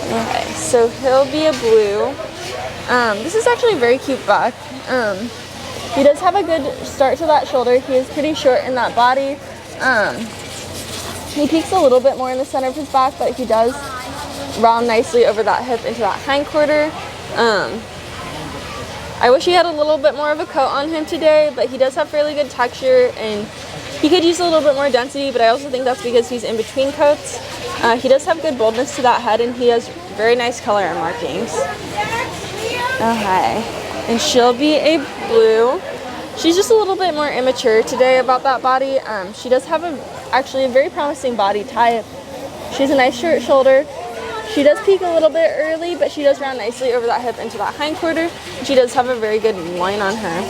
Speaker 1: Okay, so he'll be a blue. This is actually a very cute buck. He does have a good start to that shoulder. He is pretty short in that body. He peaks a little bit more in the center of his back, but he does round nicely over that hip into that hind quarter. I wish he had a little bit more of a coat on him today, but he does have fairly good texture and he could use a little bit more density, but I also think that's because he's in between coats. He does have good boldness to that head and he has very nice color and markings. Okay, and she'll be a blue. She's just a little bit more immature today about that body. She does have actually a very promising body type. She has a nice short shoulder. She does peak a little bit early, but she does round nicely over that hip into that hind quarter. She does have a very good loin on her.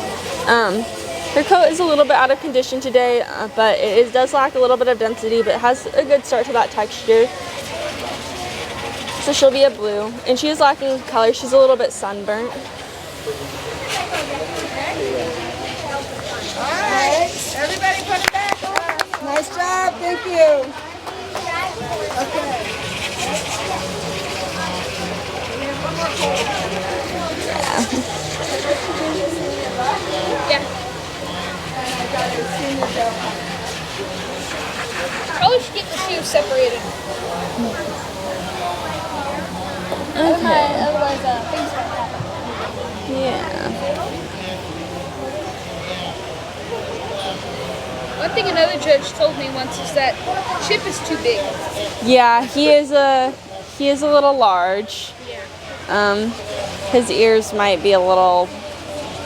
Speaker 1: Her coat is a little bit out of condition today, but it does lack a little bit of density, but has a good start to that texture. So she'll be a blue, and she is lacking color. She's a little bit sunburnt.
Speaker 3: Alright, everybody put it back on. Nice job, thank you. Okay.
Speaker 2: Probably should get the shoes separated. Otherwise, things might happen.
Speaker 1: Yeah.
Speaker 2: One thing another judge told me once is that Chip is too big.
Speaker 1: Yeah, he is a little large. His ears might be a little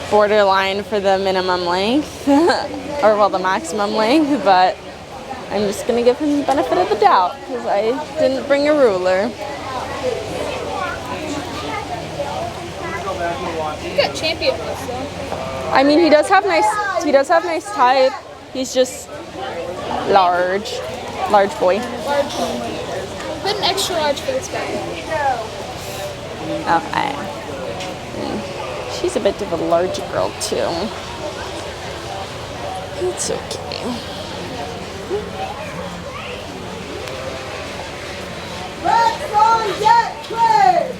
Speaker 1: borderline for the minimum length, or well, the maximum length, but I'm just gonna give him the benefit of the doubt because I didn't bring a ruler.
Speaker 2: You got champion ones though.
Speaker 1: I mean, he does have nice type. He's just large boy.
Speaker 2: Large. Put an extra large for this guy.
Speaker 1: Okay. She's a bit of a large girl too. It's okay.
Speaker 3: Let's go get Chris!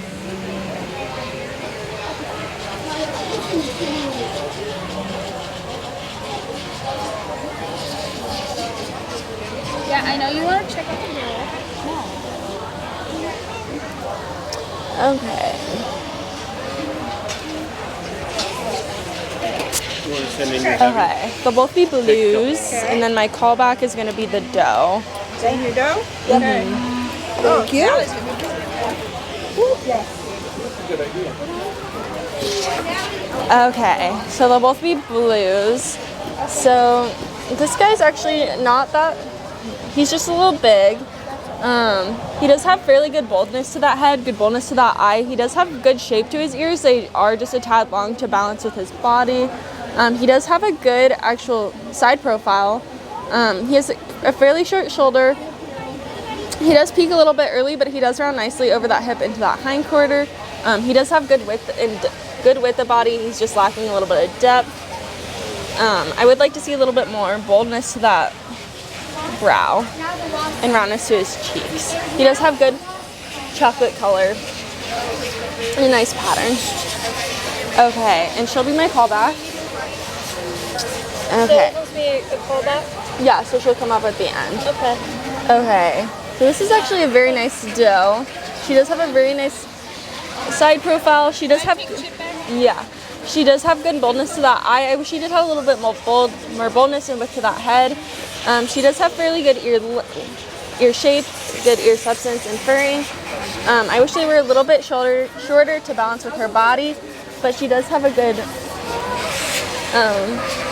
Speaker 2: Yeah, I know you want to check out the girl.
Speaker 1: Okay. Okay. They'll both be blues, and then my callback is going to be the doe.
Speaker 3: Thank you, Doe. Okay. Thank you.
Speaker 1: Okay, so they'll both be blues. So this guy's actually not that, he's just a little big. He does have fairly good boldness to that head, good boldness to that eye. He does have good shape to his ears. They are just a tad long to balance with his body. He does have a good actual side profile. He has a fairly short shoulder. He does peak a little bit early, but he does round nicely over that hip into that hind quarter. He does have good width of body. He's just lacking a little bit of depth. I would like to see a little bit more boldness to that brow and roundness to his cheeks. He does have good chocolate color and a nice pattern. Okay, and she'll be my callback. Okay.
Speaker 2: So be a callback?
Speaker 1: Yeah, so she'll come up at the end.
Speaker 2: Okay.
Speaker 1: Okay, so this is actually a very nice doe. She does have a very nice side profile. She does have, yeah, she does have good boldness to that eye. I wish she did have a little bit more boldness and width to that head. She does have fairly good ear shape, good ear substance and furring. I wish they were a little bit shorter to balance with her body, but she does have a good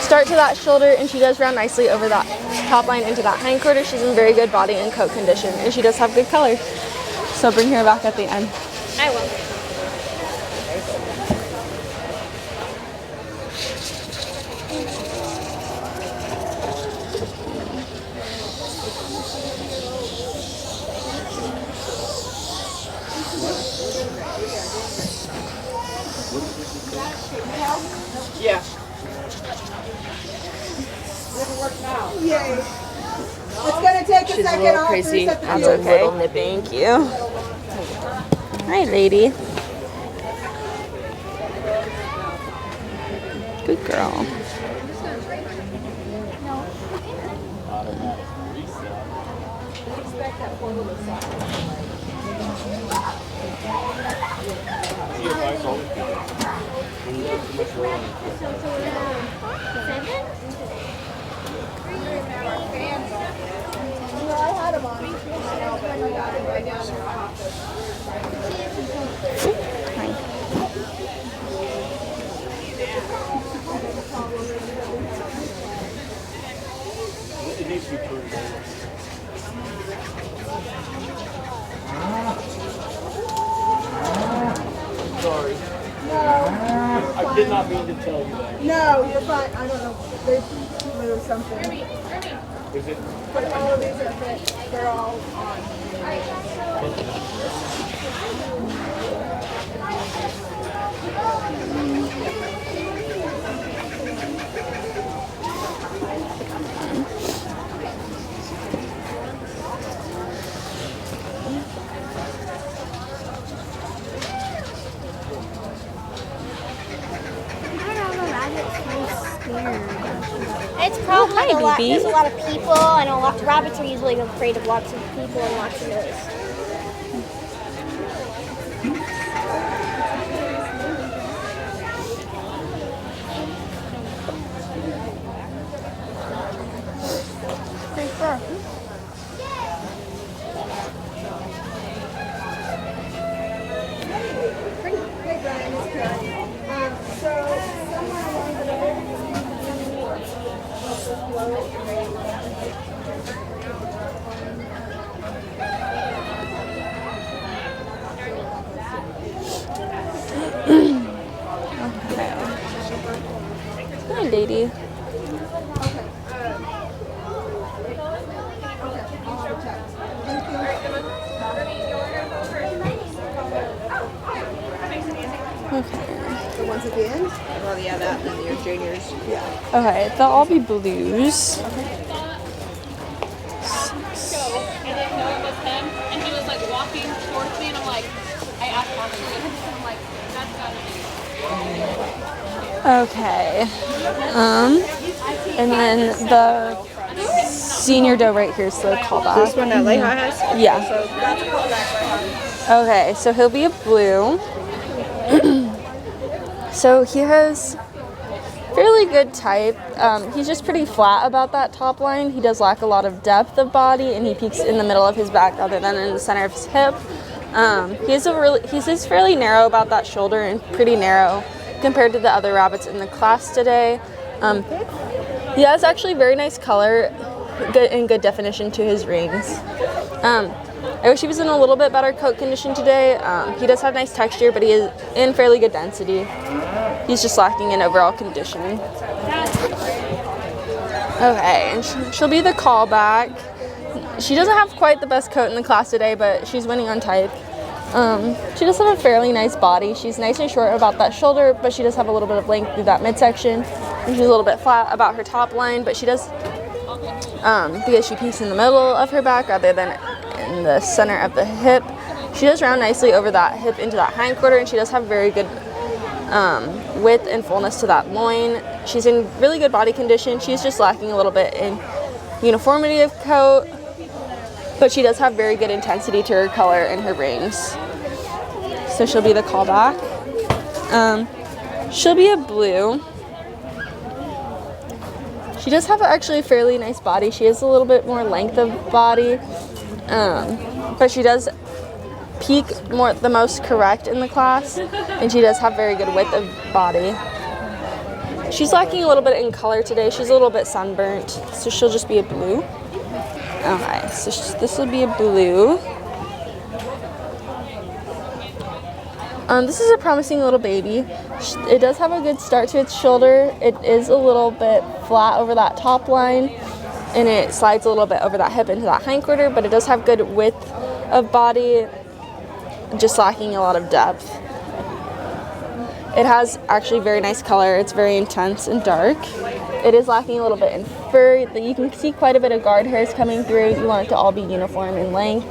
Speaker 1: start to that shoulder, and she does round nicely over that top line into that hind quarter. She's in very good body and coat condition, and she does have good color. So bring her back at the end.
Speaker 2: I will.
Speaker 4: Yeah.
Speaker 3: Yay. It's gonna take a second. All three sets of
Speaker 1: That's
Speaker 3: you.
Speaker 1: okay. Thank you. Hi, lady. Good girl.
Speaker 5: Sorry. I did not mean to tell you that.
Speaker 3: No, you're fine. I don't know. They moved something.
Speaker 5: Is it?
Speaker 3: But all of these are fixed. They're all on.
Speaker 2: It's probably
Speaker 1: hi,
Speaker 2: a lot.
Speaker 1: BB.
Speaker 2: There's a lot of people, and rabbits are usually afraid of lots of people and lots of noise.
Speaker 3: Hey, Brian, it's Karen. So, somewhere along the way,
Speaker 1: Hi, lady.
Speaker 3: the ones at the end?
Speaker 4: Well, yeah, that and your juniors.
Speaker 3: Yeah.
Speaker 1: Okay, they'll all be blues.
Speaker 8: So I didn't know it was him, and he was like walking towards me, and I'm like, I asked him, and I'm like, that's gotta be.
Speaker 1: Okay. And then the senior doe right here is the callback.
Speaker 4: This one that Leha has?
Speaker 1: Yeah. Okay, so he'll be a blue. So he has fairly good type. He's just pretty flat about that top line. He does lack a lot of depth of body, and he peaks in the middle of his back rather than in the center of his hip. He's fairly narrow about that shoulder and pretty narrow compared to the other rabbits in the class today. He has actually very nice color, good definition to his rings. I wish he was in a little bit better coat condition today. He does have nice texture, but he is in fairly good density. He's just lacking in overall condition. Okay, and she'll be the callback. She doesn't have quite the best coat in the class today, but she's winning on type. She does have a fairly nice body. She's nice and short about that shoulder, but she does have a little bit of length through that midsection. And she's a little bit flat about her top line, but she does, because she peaks in the middle of her back rather than in the center of the hip. She does round nicely over that hip into that hindquarter, and she does have very good width and fullness to that loin. She's in really good body condition. She's just lacking a little bit in uniformity of coat, but she does have very good intensity to her color and her rings. So she'll be the callback. She'll be a blue. She does have actually a fairly nice body. She has a little bit more length of body, but she does peak the most correct in the class, and she does have very good width of body. She's lacking a little bit in color today. She's a little bit sunburnt, so she'll just be a blue. Okay, so this will be a blue. This is a promising little baby. It does have a good start to its shoulder. It is a little bit flat over that top line, and it slides a little bit over that hip into that hindquarter, but it does have good width of body, just lacking a lot of depth. It has actually very nice color. It's very intense and dark. It is lacking a little bit in fur. You can see quite a bit of guard hairs coming through. You want it to all be uniform in length.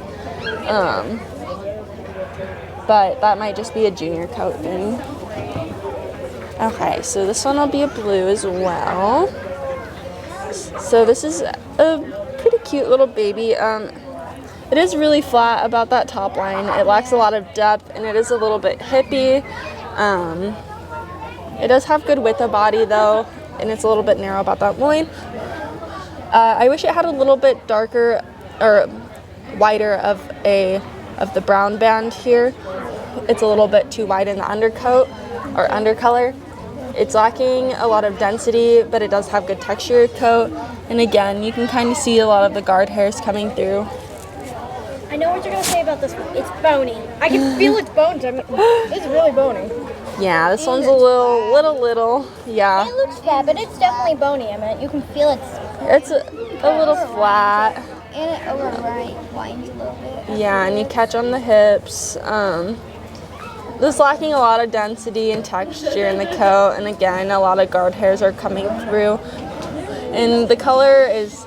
Speaker 1: But that might just be a junior coat thing. Okay, so this one will be a blue as well. So this is a pretty cute little baby. It is really flat about that top line. It lacks a lot of depth, and it is a little bit hippie. It does have good width of body though, and it's a little bit narrow about that loin. I wish it had a little bit darker or wider of the brown band here. It's a little bit too wide in the undercoat or undercolor. It's lacking a lot of density, but it does have good texture coat. And again, you can kind of see a lot of the guard hairs coming through.
Speaker 2: I know what you're gonna say about this one. It's bony. I can feel its bones. It's really bony.
Speaker 1: Yeah, this one's a little. Yeah,
Speaker 2: It looks fat, but it's definitely bony. I mean, you can feel
Speaker 1: it's a little flat.
Speaker 2: and it winds a little bit.
Speaker 1: Yeah, and you catch on the hips. This lacking a lot of density and texture in the coat, and again, a lot of guard hairs are coming through. And the color is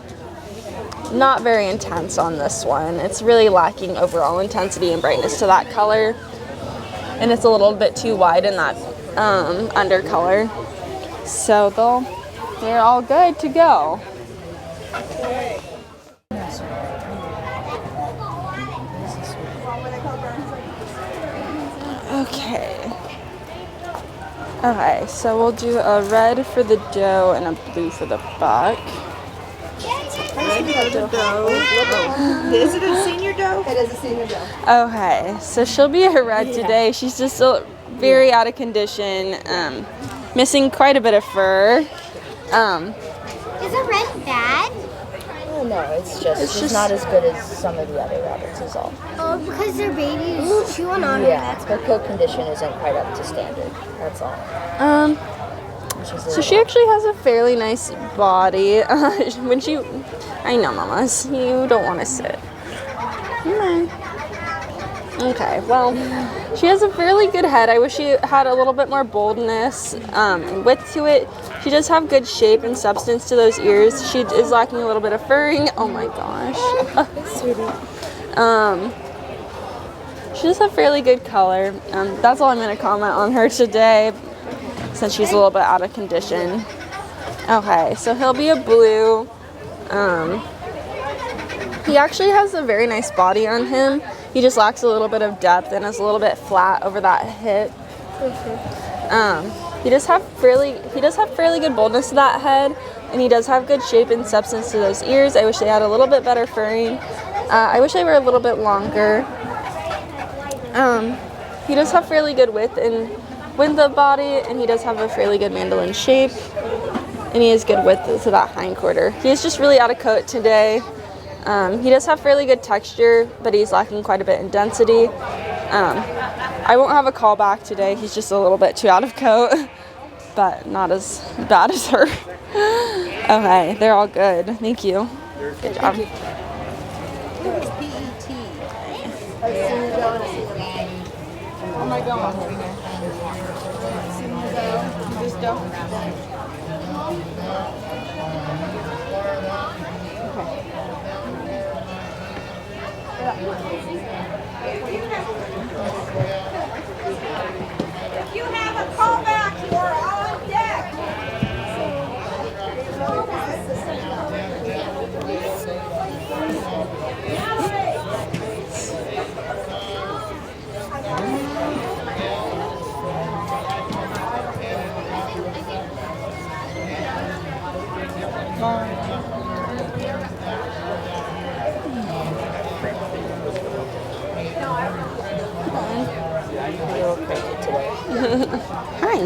Speaker 1: not very intense on this one. It's really lacking overall intensity and brightness to that color, and it's a little bit too wide in that undercolor. So they're all good to go. Okay, so we'll do a red for the doe and a blue for the buck.
Speaker 3: Red for the doe. Is it a senior doe? It is a senior doe.
Speaker 1: Okay, so she'll be a red today. She's just very out of condition, missing quite a bit of fur.
Speaker 2: Is a red bad?
Speaker 9: Oh no, it's just not as good as some of the other rabbits is all.
Speaker 2: Oh, because their babies chewing on
Speaker 9: Yeah, her coat condition isn't quite up to standard. That's all. Which is
Speaker 1: So she actually has a fairly nice body. I know, mamas, you don't want to sit. Come on. Okay, well, she has a fairly good head. I wish she had a little bit more boldness and width to it. She does have good shape and substance to those ears. She is lacking a little bit of furring. Oh my gosh. She does have fairly good color. That's all I'm going to comment on her today, since she's a little bit out of condition. Okay, so he'll be a blue. He actually has a very nice body on him. He just lacks a little bit of depth and is a little bit flat over that hip. He does have fairly good boldness to that head, and he does have good shape and substance to those ears. I wish they had a little bit better furring. I wish they were a little bit longer. He does have fairly good width in the body, and he does have a fairly good mandolin shape, and he has good width to that hind quarter. He is just really out of coat today. He does have fairly good texture, but he's lacking quite a bit in density. I won't have a call back today. He's just a little bit too out of coat, but not as bad as her. Okay, they're all good. Thank you. Good job.
Speaker 3: Oh my God. This doe.
Speaker 2: If you have a callback, you are on deck.
Speaker 1: Hi.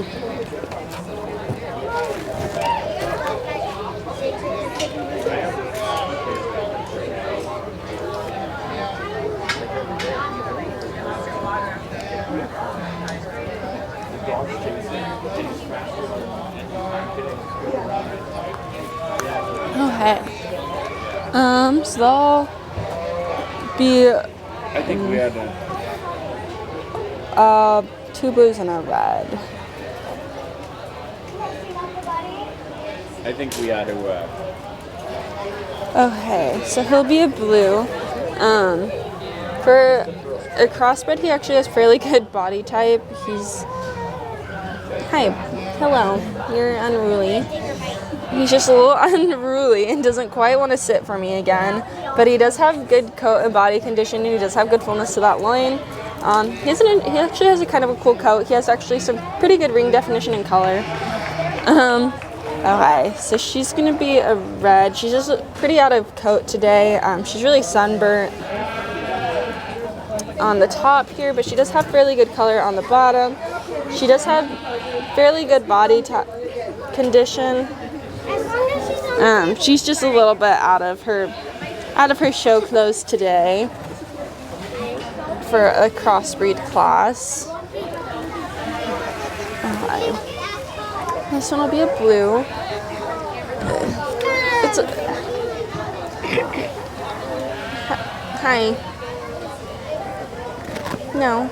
Speaker 1: Okay. So they'll be
Speaker 6: I think we had
Speaker 1: two blues and a red.
Speaker 6: I think we had to.
Speaker 1: Okay, so he'll be a blue. For a crossbred, he actually has fairly good body type. Hi, hello. You're unruly. He's just a little unruly and doesn't quite want to sit for me again. But he does have good coat and body condition, and he does have good fullness to that loin. He actually has a kind of a cool coat. He has actually some pretty good ring definition and color. Okay, so she's gonna be a red. She's just pretty out of coat today. She's really sunburnt on the top here, but she does have fairly good color on the bottom. She does have fairly good body condition. She's just a little bit out of her show clothes today for a crossbreed class. Okay. This one will be a blue. It's a, hi. No.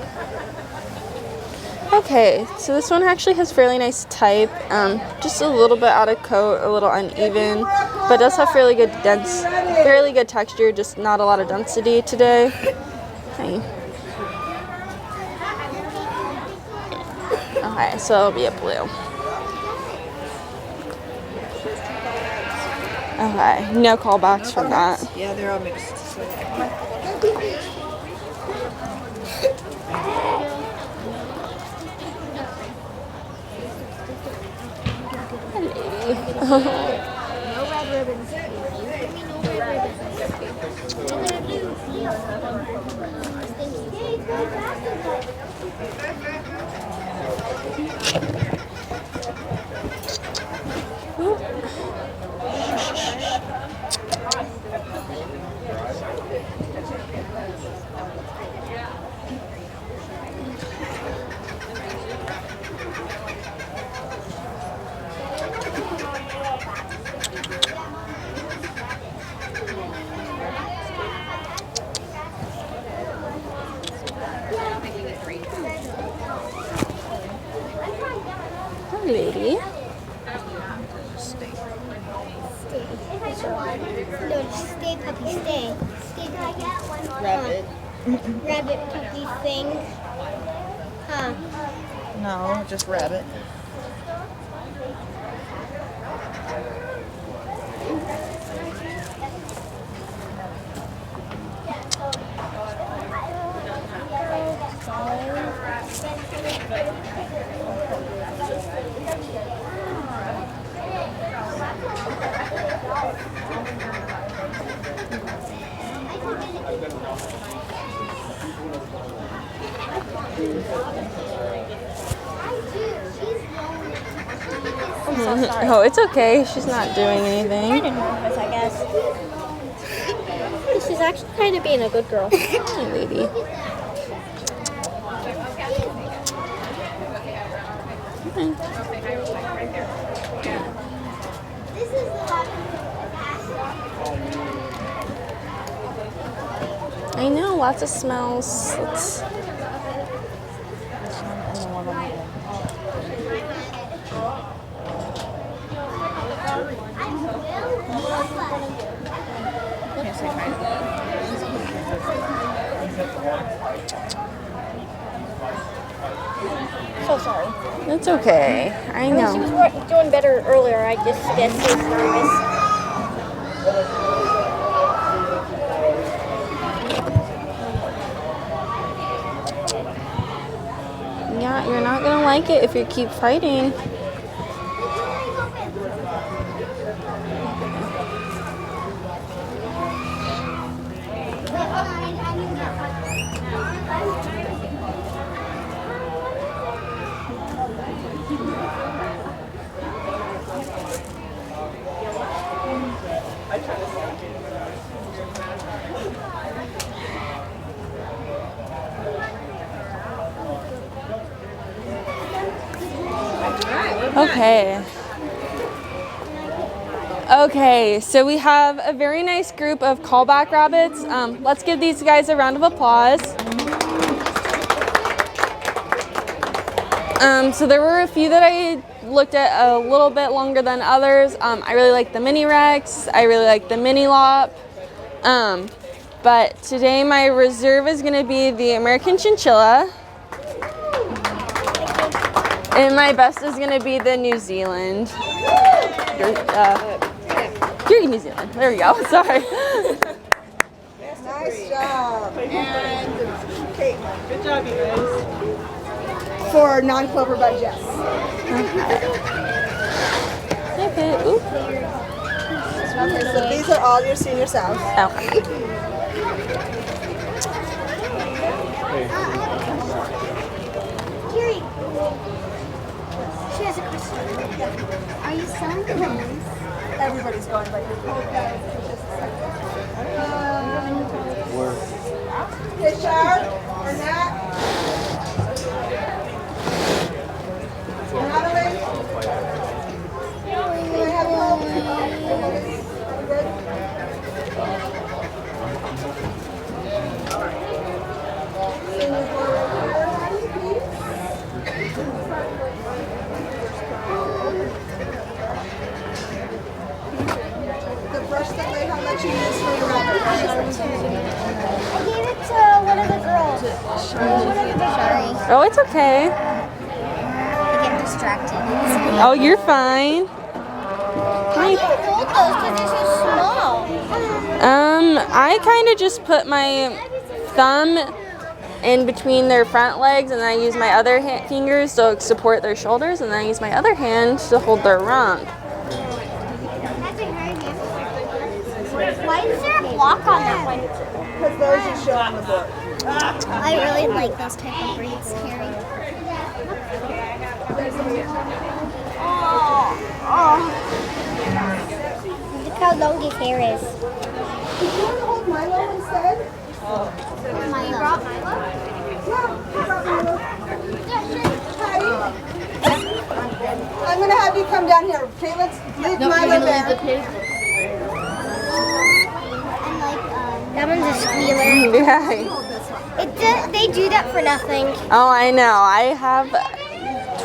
Speaker 1: Okay, so this one actually has fairly nice type. Just a little bit out of coat, a little uneven, but does have fairly good texture. Just not a lot of density today. Okay. Okay, so it'll be a blue. Okay, no callbacks from that.
Speaker 3: Yeah, they're all mixed.
Speaker 2: No red ribbons.
Speaker 1: Hi, lady.
Speaker 2: No, stay, puppy, stay. Stay, can I get one more?
Speaker 9: Rabbit.
Speaker 2: Rabbit, puppy thing. Huh.
Speaker 9: No, just rabbit.
Speaker 1: Oh, it's okay. She's not doing anything.
Speaker 2: Kind of nervous, I guess. She's actually kind of being a good girl.
Speaker 1: Hi, lady. I know, lots of smells.
Speaker 2: So sorry.
Speaker 1: It's okay. I
Speaker 2: She
Speaker 1: know.
Speaker 2: was doing better earlier. I just guess she was nervous.
Speaker 1: Yeah, you're not gonna like it if you keep fighting. Okay. Okay, so we have a very nice group of callback rabbits. Let's give these guys a round of applause. So there were a few that I looked at a little bit longer than others. I really like the Mini Rex. I really like the Mini Lop. But today my reserve is going to be the American Chinchilla. And my best is gonna be the New Zealand. You're New Zealand. There we go. Sorry.
Speaker 3: Nice job. And Kate.
Speaker 4: Good job, you guys.
Speaker 3: For non-clover by Jess.
Speaker 1: Okay. Ooh.
Speaker 3: Okay, so these are all your senior sounds.
Speaker 1: Okay.
Speaker 2: Kiri. She has a question. Are you selling clothes?
Speaker 3: Everybody's going by your code. Okay, Shar, or Nat. Natalie. Can I have you all? Good? Senior board right here, please. The brush that they have let you use for your rabbit.
Speaker 2: I gave it to one of the girls. One of the big girls.
Speaker 1: Oh, it's okay.
Speaker 2: I get distracted.
Speaker 1: Oh, you're fine.
Speaker 2: How do you hold those? Because they're so small.
Speaker 1: I kind of just put my thumb in between their front legs, and then I use my other fingers to support their shoulders, and then I use my other hand to hold their rump.
Speaker 2: Why is there a block on that one?
Speaker 3: Because those you show on the book.
Speaker 2: I really like those type of breeds, Carrie. Oh. Look how long his hair is.
Speaker 3: Did you want to hold Milo instead?
Speaker 2: Milo. You brought Milo?
Speaker 3: Yeah, I brought Milo. Hi. I'm going to have you come down here. Okay, let's leave Milo there.
Speaker 2: That one's a squealer.
Speaker 1: Yeah.
Speaker 2: They do that for nothing.
Speaker 1: Oh, I know. I have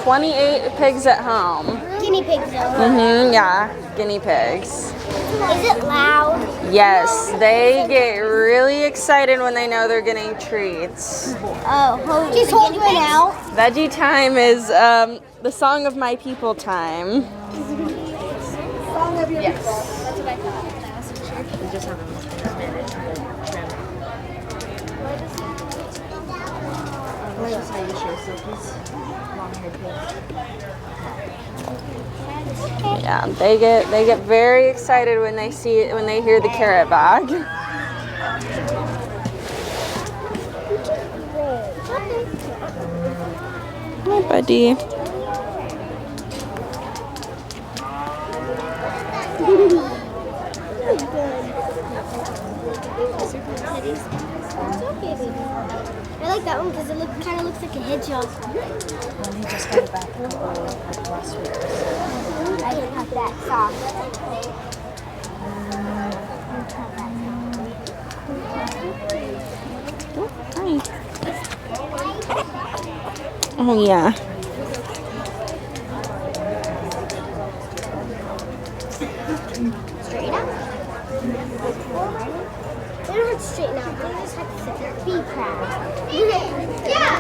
Speaker 1: 28 pigs at home.
Speaker 2: Guinea pigs though.
Speaker 1: Yeah, guinea pigs.
Speaker 2: Is it loud?
Speaker 1: Yes, they get really excited when they know they're getting treats.
Speaker 2: Oh, just hold one out.
Speaker 1: Veggie time is the song of my people time.
Speaker 3: Song of your people.
Speaker 2: That's what I thought.
Speaker 9: We just have a minute to trim. This is how you show Silky's long-haired pigs.
Speaker 1: Yeah, they get very excited when they hear the carrot bag. Hi, buddy.
Speaker 2: I like that one because it kind of looks like a hedgehog.
Speaker 9: Well, he just got back last week.
Speaker 2: I didn't have that soft.
Speaker 1: Hi. Oh yeah.
Speaker 2: Straight up? They don't have to straighten out. They just have to sit there. Be proud. Yeah!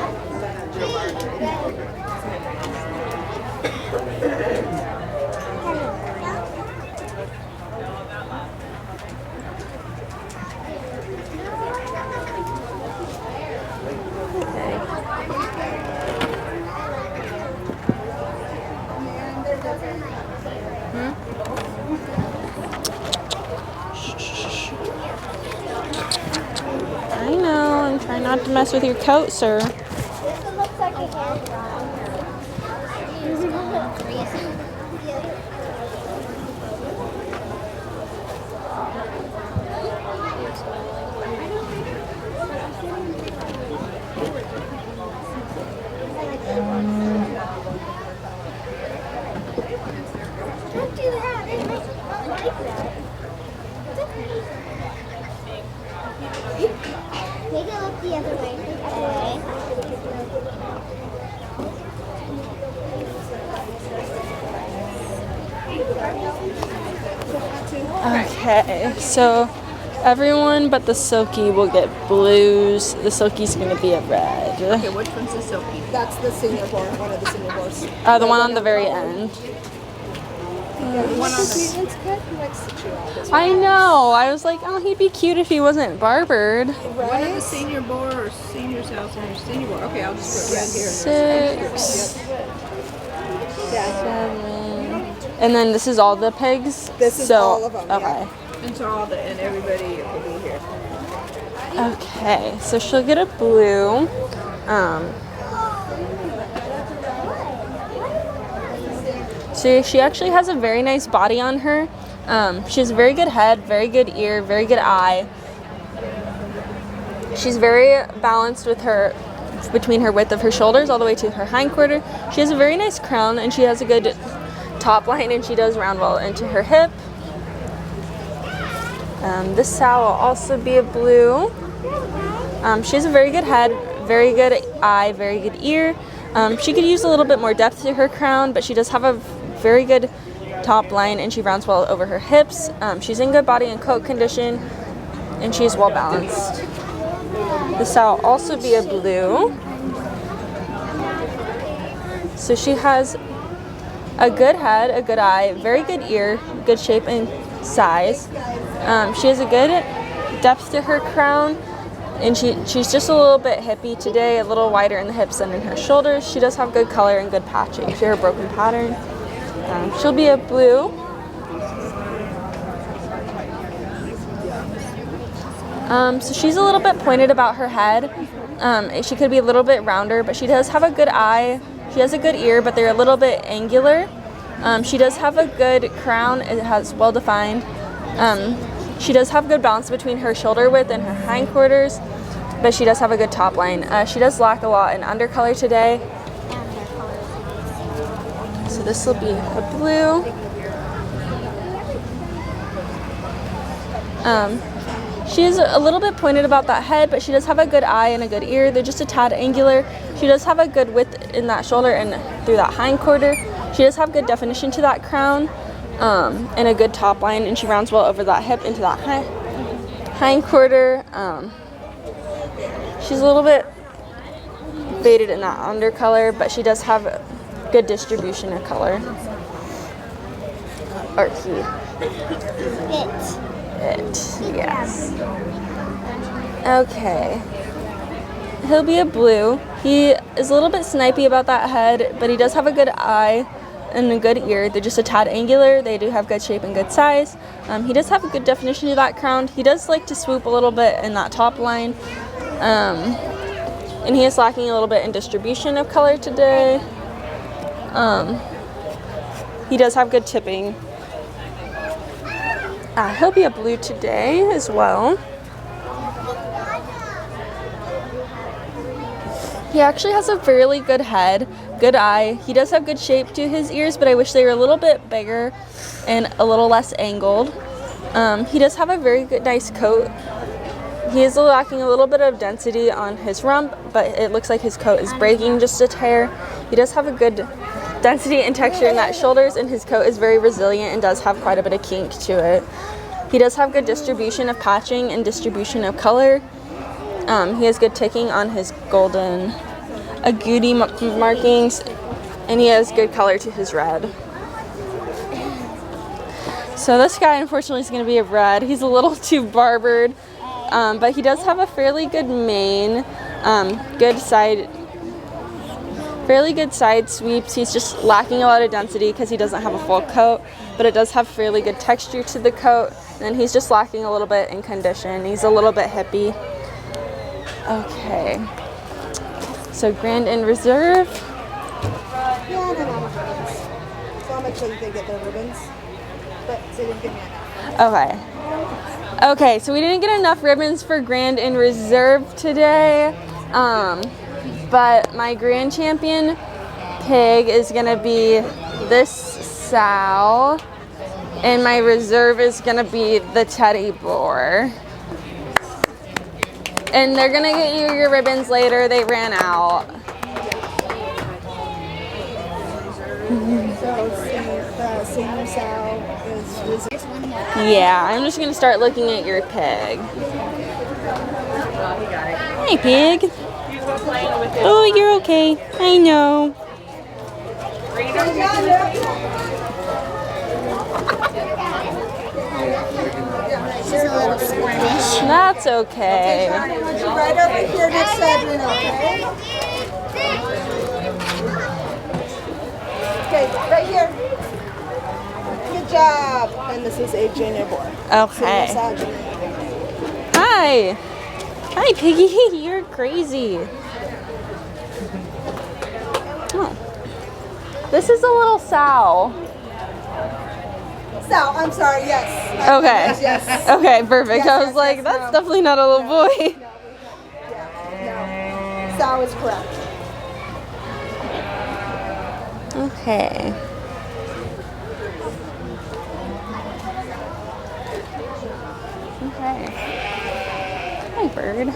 Speaker 1: I know. I'm trying not to mess with your coat, sir.
Speaker 2: This one looks like a hand drum. Don't do that. I don't like that. It's okay. Make it look the other way.
Speaker 1: Okay, so Everyone but the Silky will get blues. The Silky's gonna be a red.
Speaker 4: Okay, which one's the Silky?
Speaker 3: That's the senior boar, one of the senior boars.
Speaker 1: The one on the very end.
Speaker 3: It's good. He likes to chew out his
Speaker 1: I know. I was like, oh, he'd be cute if he wasn't barbered.
Speaker 4: One of the senior boar or senior's house and your senior boar. Okay, I'll just put red here.
Speaker 1: 6, 7, and then this is all the pigs.
Speaker 3: This is all of them,
Speaker 1: Okay.
Speaker 3: yeah.
Speaker 4: And so all the and everybody will be here.
Speaker 1: Okay. So she'll get a blue. So she actually has a very nice body on her. She has a very good head, very good ear, very good eye. She's very balanced with her, between her width of her shoulders all the way to her hindquarter. She has a very nice crown and she has a good top line and she does round well into her hip. This sow will also be a blue. She has a very good head, very good eye, very good ear. She could use a little bit more depth to her crown, but she does have a very good top line and she rounds well over her hips. She's in good body and coat condition and she's well balanced. The sow will also be a blue. So she has a good head, a good eye, very good ear, good shape and size. She has a good depth to her crown and she's just a little bit hippie today, a little wider in the hips than in her shoulders. She does have good color and good patching. She has a broken pattern. She'll be a blue. So she's a little bit pointed about her head. She could be a little bit rounder, but she does have a good eye. She has a good ear, but they're a little bit angular. She does have a good crown. It has well defined. She does have good balance between her shoulder width and her hindquarters, but she does have a good top line. She does lack a lot in undercolor today. So this will be a blue. She is a little bit pointed about that head, but she does have a good eye and a good ear. They're just a tad angular. She does have a good width in that shoulder and through that hindquarter. She does have good definition to that crown and a good top line, and she rounds well over that hip into that hindquarter. She's a little bit faded in that undercolor, but she does have good distribution of color. Or he. It, yes. Okay. He'll be a blue. He is a little bit snipey about that head, but he does have a good eye and a good ear. They're just a tad angular. They do have good shape and good size. He does have a good definition to that crown. He does like to swoop a little bit in that top line. And he is lacking a little bit in distribution of color today. He does have good tipping. He'll be a blue today as well. He actually has a fairly good head, good eye. He does have good shape to his ears, but I wish they were a little bit bigger and a little less angled. He does have a very good, nice coat. He is lacking a little bit of density on his rump, but it looks like his coat is breaking just a tear. He does have a good density and texture in that shoulders, and his coat is very resilient and does have quite a bit of kink to it. He does have good distribution of patching and distribution of color. He has good ticking on his golden agouti markings, and he has good color to his red. So this guy unfortunately is going to be a red. He's a little too barbered, but he does have a fairly good mane, fairly good side sweeps. He's just lacking a lot of density because he doesn't have a full coat, but it does have fairly good texture to the coat, and he's just lacking a little bit in condition. He's a little bit hippie. Okay, so Grand and Reserve.
Speaker 3: Yeah, no ribbons. So I'll make sure that they get their ribbons, but they didn't give me enough.
Speaker 1: Okay, so we didn't get enough ribbons for Grand and Reserve today, but my Grand Champion pig is gonna be this sow, and my Reserve is gonna be the Teddy Boar. And they're gonna get you your ribbons later. They ran out.
Speaker 3: So the guessing Sal is
Speaker 1: Yeah, I'm just gonna start looking at your pig. Hi, pig. Oh, you're okay. I know.
Speaker 7: She's a little squirmish.
Speaker 1: That's okay.
Speaker 3: right over here next to Edwin, okay? Okay, right here. Good job. And this is AJ Nibor.
Speaker 1: Okay. Hi. Hi, Piggy. You're crazy. Oh. This is a little sow.
Speaker 3: Sal, I'm sorry, yes.
Speaker 1: Okay.
Speaker 3: Yes.
Speaker 1: Okay, perfect.
Speaker 3: Yes,
Speaker 1: I was
Speaker 3: yes,
Speaker 1: like,
Speaker 3: yes,
Speaker 1: that's
Speaker 3: no.
Speaker 1: definitely not a little boy.
Speaker 3: No. Sal is correct.
Speaker 1: Okay. Okay. Hi, bird.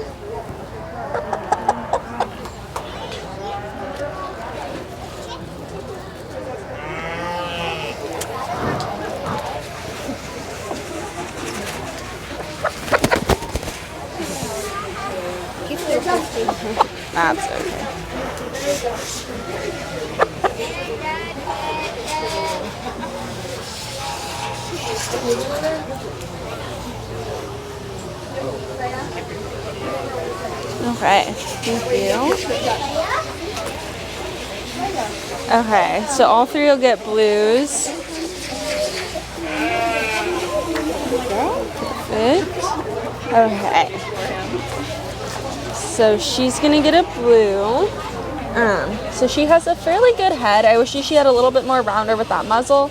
Speaker 1: That's okay. Okay, thank you. Okay, so all three will get blues. Perfect. Okay. So she's gonna get a blue. So she has a fairly good head. I wish she had a little bit more rounder with that muzzle.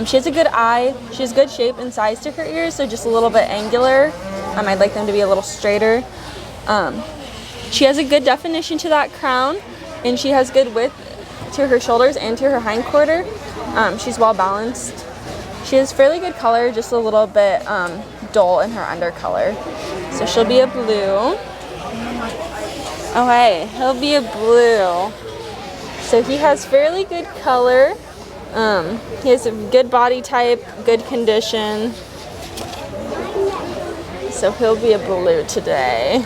Speaker 1: She has a good eye. She has good shape and size to her ears, so just a little bit angular. I'd like them to be a little straighter. She has a good definition to that crown, and she has good width to her shoulders and to her hind quarter. She's well balanced. She has fairly good color, just a little bit dull in her undercolor. So she'll be a blue. Okay, he'll be a blue. So he has fairly good color. He has a good body type, good condition. So he'll be a blue today.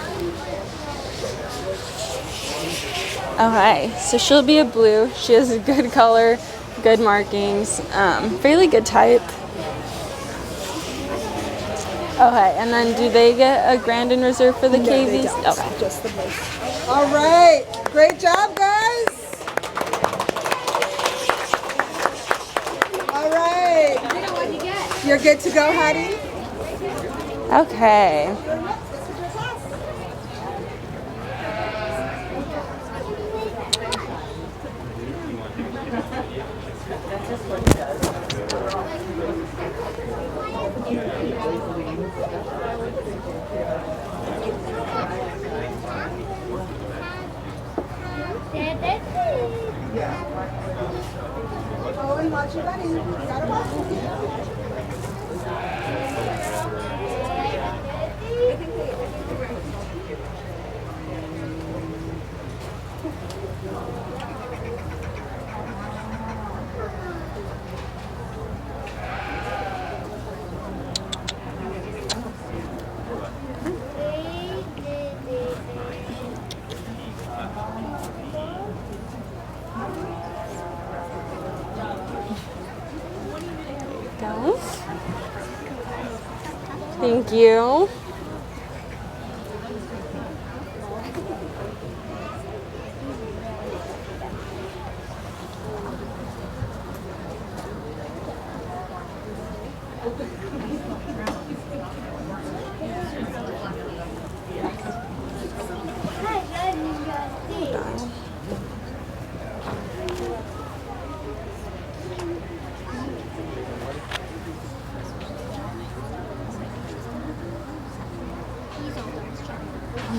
Speaker 1: Okay, so she'll be a blue. She has a good color, good markings, fairly good type. Okay, and then do they get a grand in reserve for the KVs? Okay.
Speaker 3: Just the blue. All right, great job, guys. All right. You're good to go, Hattie?
Speaker 1: Okay.
Speaker 3: Oh, and watch your buddy. You got a watch.
Speaker 1: Go. Thank you.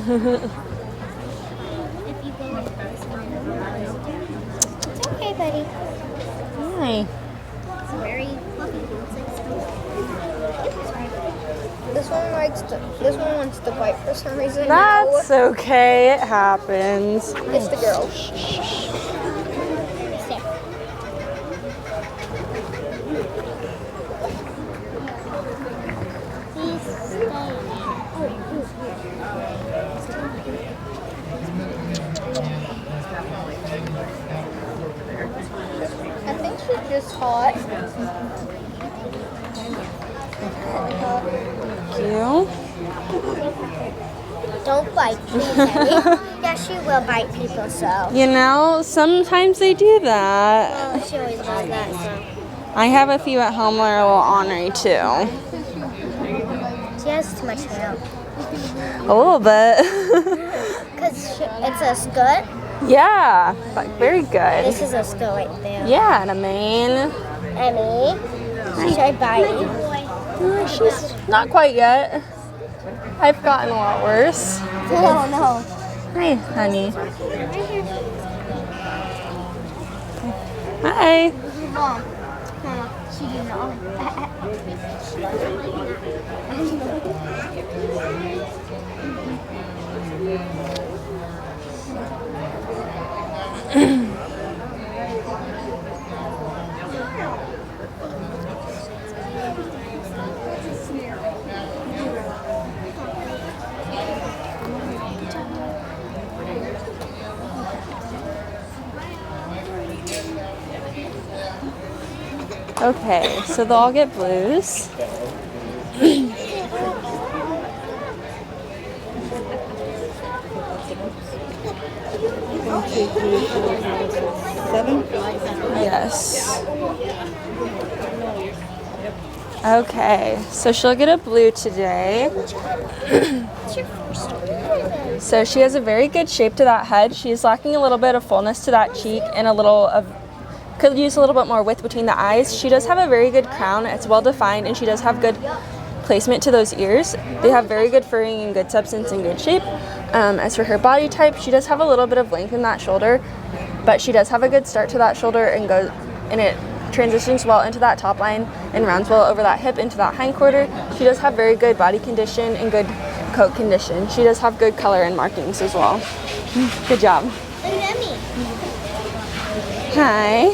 Speaker 7: It's okay, buddy.
Speaker 1: Hi.
Speaker 7: It's very fluffy.
Speaker 2: This one wants to bite for some reason.
Speaker 1: That's okay. It happens.
Speaker 2: It's the girl.
Speaker 7: Sit.
Speaker 2: It's hot.
Speaker 1: Thank you.
Speaker 7: Don't bite people. Yes, she will bite people, so.
Speaker 1: You know, sometimes they do that.
Speaker 7: Oh, she always does that, so.
Speaker 1: I have a few at home that are a little ornery too.
Speaker 7: She has too much hair.
Speaker 1: A little bit.
Speaker 7: Because it's a scut.
Speaker 1: Yeah, but very good.
Speaker 7: This is a scut right there.
Speaker 1: Yeah, and a mane.
Speaker 7: Emmy, should I bite you?
Speaker 1: She's not quite yet. I've gotten a lot worse.
Speaker 7: Oh, no.
Speaker 1: Hi, honey. Hi.
Speaker 7: Mom. She didn't know.
Speaker 1: Okay, so they'll all get blues. Yes. Okay, so she'll get a blue today. So she has a very good shape to that head. She's lacking a little bit of fullness to that cheek and a little of, could use a little bit more width between the eyes. She does have a very good crown. It's well defined and she does have good placement to those ears. They have very good furring and good substance and good shape. As for her body type, she does have a little bit of length in that shoulder, but she does have a good start to that shoulder and it transitions well into that top line and rounds well over that hip into that hind quarter. She does have very good body condition and good coat condition. She does have good color and markings as well. Good job. Hi.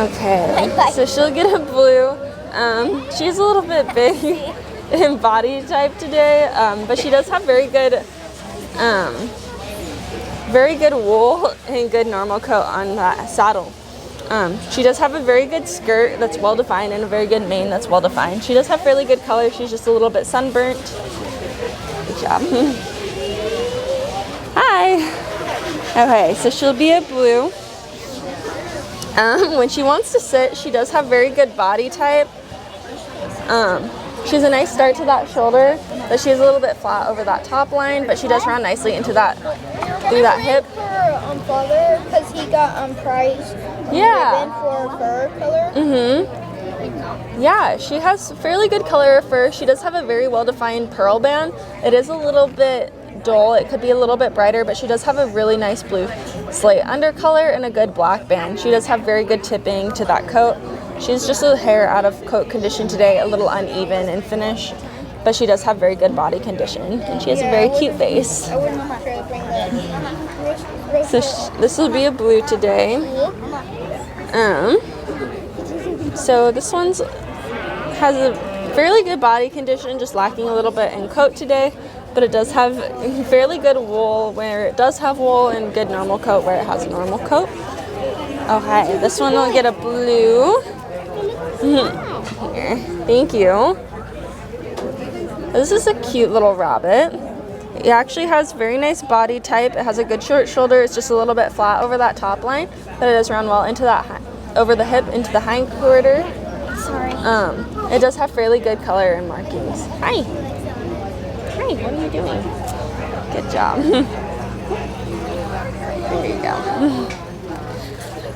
Speaker 1: Okay, so she'll get a blue. She's a little bit big in body type today, but she does have very good wool and good normal coat on that saddle. She does have a very good skirt that's well defined and a very good mane that's well defined. She does have fairly good color. She's just a little bit sunburnt. Good job. Hi. Okay, so she'll be a blue. When she wants to sit, she does have very good body type. She has a nice start to that shoulder, but she is a little bit flat over that top line, but she does round nicely into that, through that hip.
Speaker 2: Her father, because he got prize ribbon for fur color.
Speaker 1: Yeah, she has fairly good color of fur. She does have a very well-defined pearl band. It is a little bit dull. It could be a little bit brighter, but she does have a really nice blue slate undercolor and a good black band. She does have very good tipping to that coat. She's just a hair out of coat condition today, a little uneven in finish, but she does have very good body condition, and she has a very cute face.
Speaker 2: I wouldn't try to bring that.
Speaker 1: So this will be a blue today. So this one's has a fairly good body condition, just lacking a little bit in coat today, but it does have fairly good wool where it does have wool and good normal coat where it has a normal coat. Okay, this one will get a blue. Here, thank you. This is a cute little rabbit. It actually has very nice body type. It has a good short shoulder. It's just a little bit flat over that top line, but it does round well into that over the hip into the hind quarter.
Speaker 7: Sorry.
Speaker 1: It does have fairly good color and markings. Hi. Hi, what are you doing? Good job. There you go.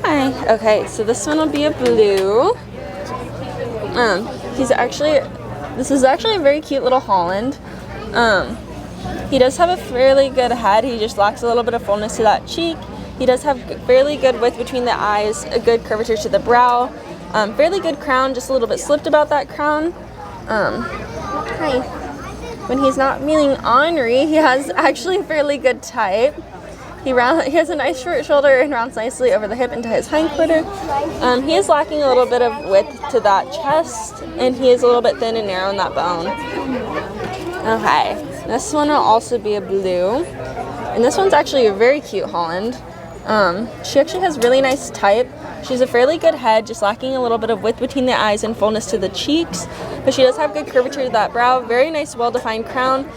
Speaker 1: Hi. Okay, so this one will be a blue. This is actually a very cute little Holland. He does have a fairly good head. He just lacks a little bit of fullness to that cheek. He does have fairly good width between the eyes, a good curvature to the brow, fairly good crown, just a little bit slipped about that crown. Hi. When he's not being ornery, he has actually a fairly good type. He has a nice short shoulder and rounds nicely over the hip into his hind quarter. He is lacking a little bit of width to that chest, and he is a little bit thin and narrow in that bone. Okay, this one will also be a blue, and this one's actually a very cute Holland. She actually has really nice type. She has a fairly good head, just lacking a little bit of width between the eyes and fullness to the cheeks. But she does have good curvature to that brow, very nice, well-defined crown,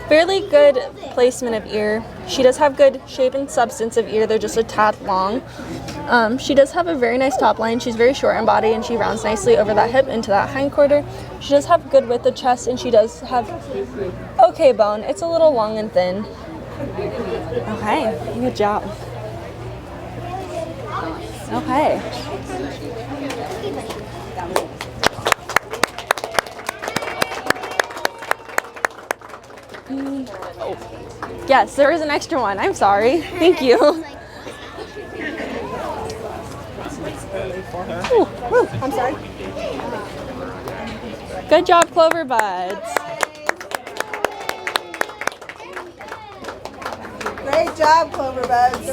Speaker 1: fairly good placement of ear. She does have good shape and substance of ear. They're just a tad long. She does have a very nice top line. She's very short in body, and she rounds nicely over that hip into that hind quarter. She does have good width of chest, and she does have okay bone. It's a little long and thin. Okay, good job. Okay. Oh. Yes, there is an extra one. I'm sorry. Thank you. Ooh, woo, I'm sorry. Good job, Clover Buds.
Speaker 3: Great job, Clover Buds.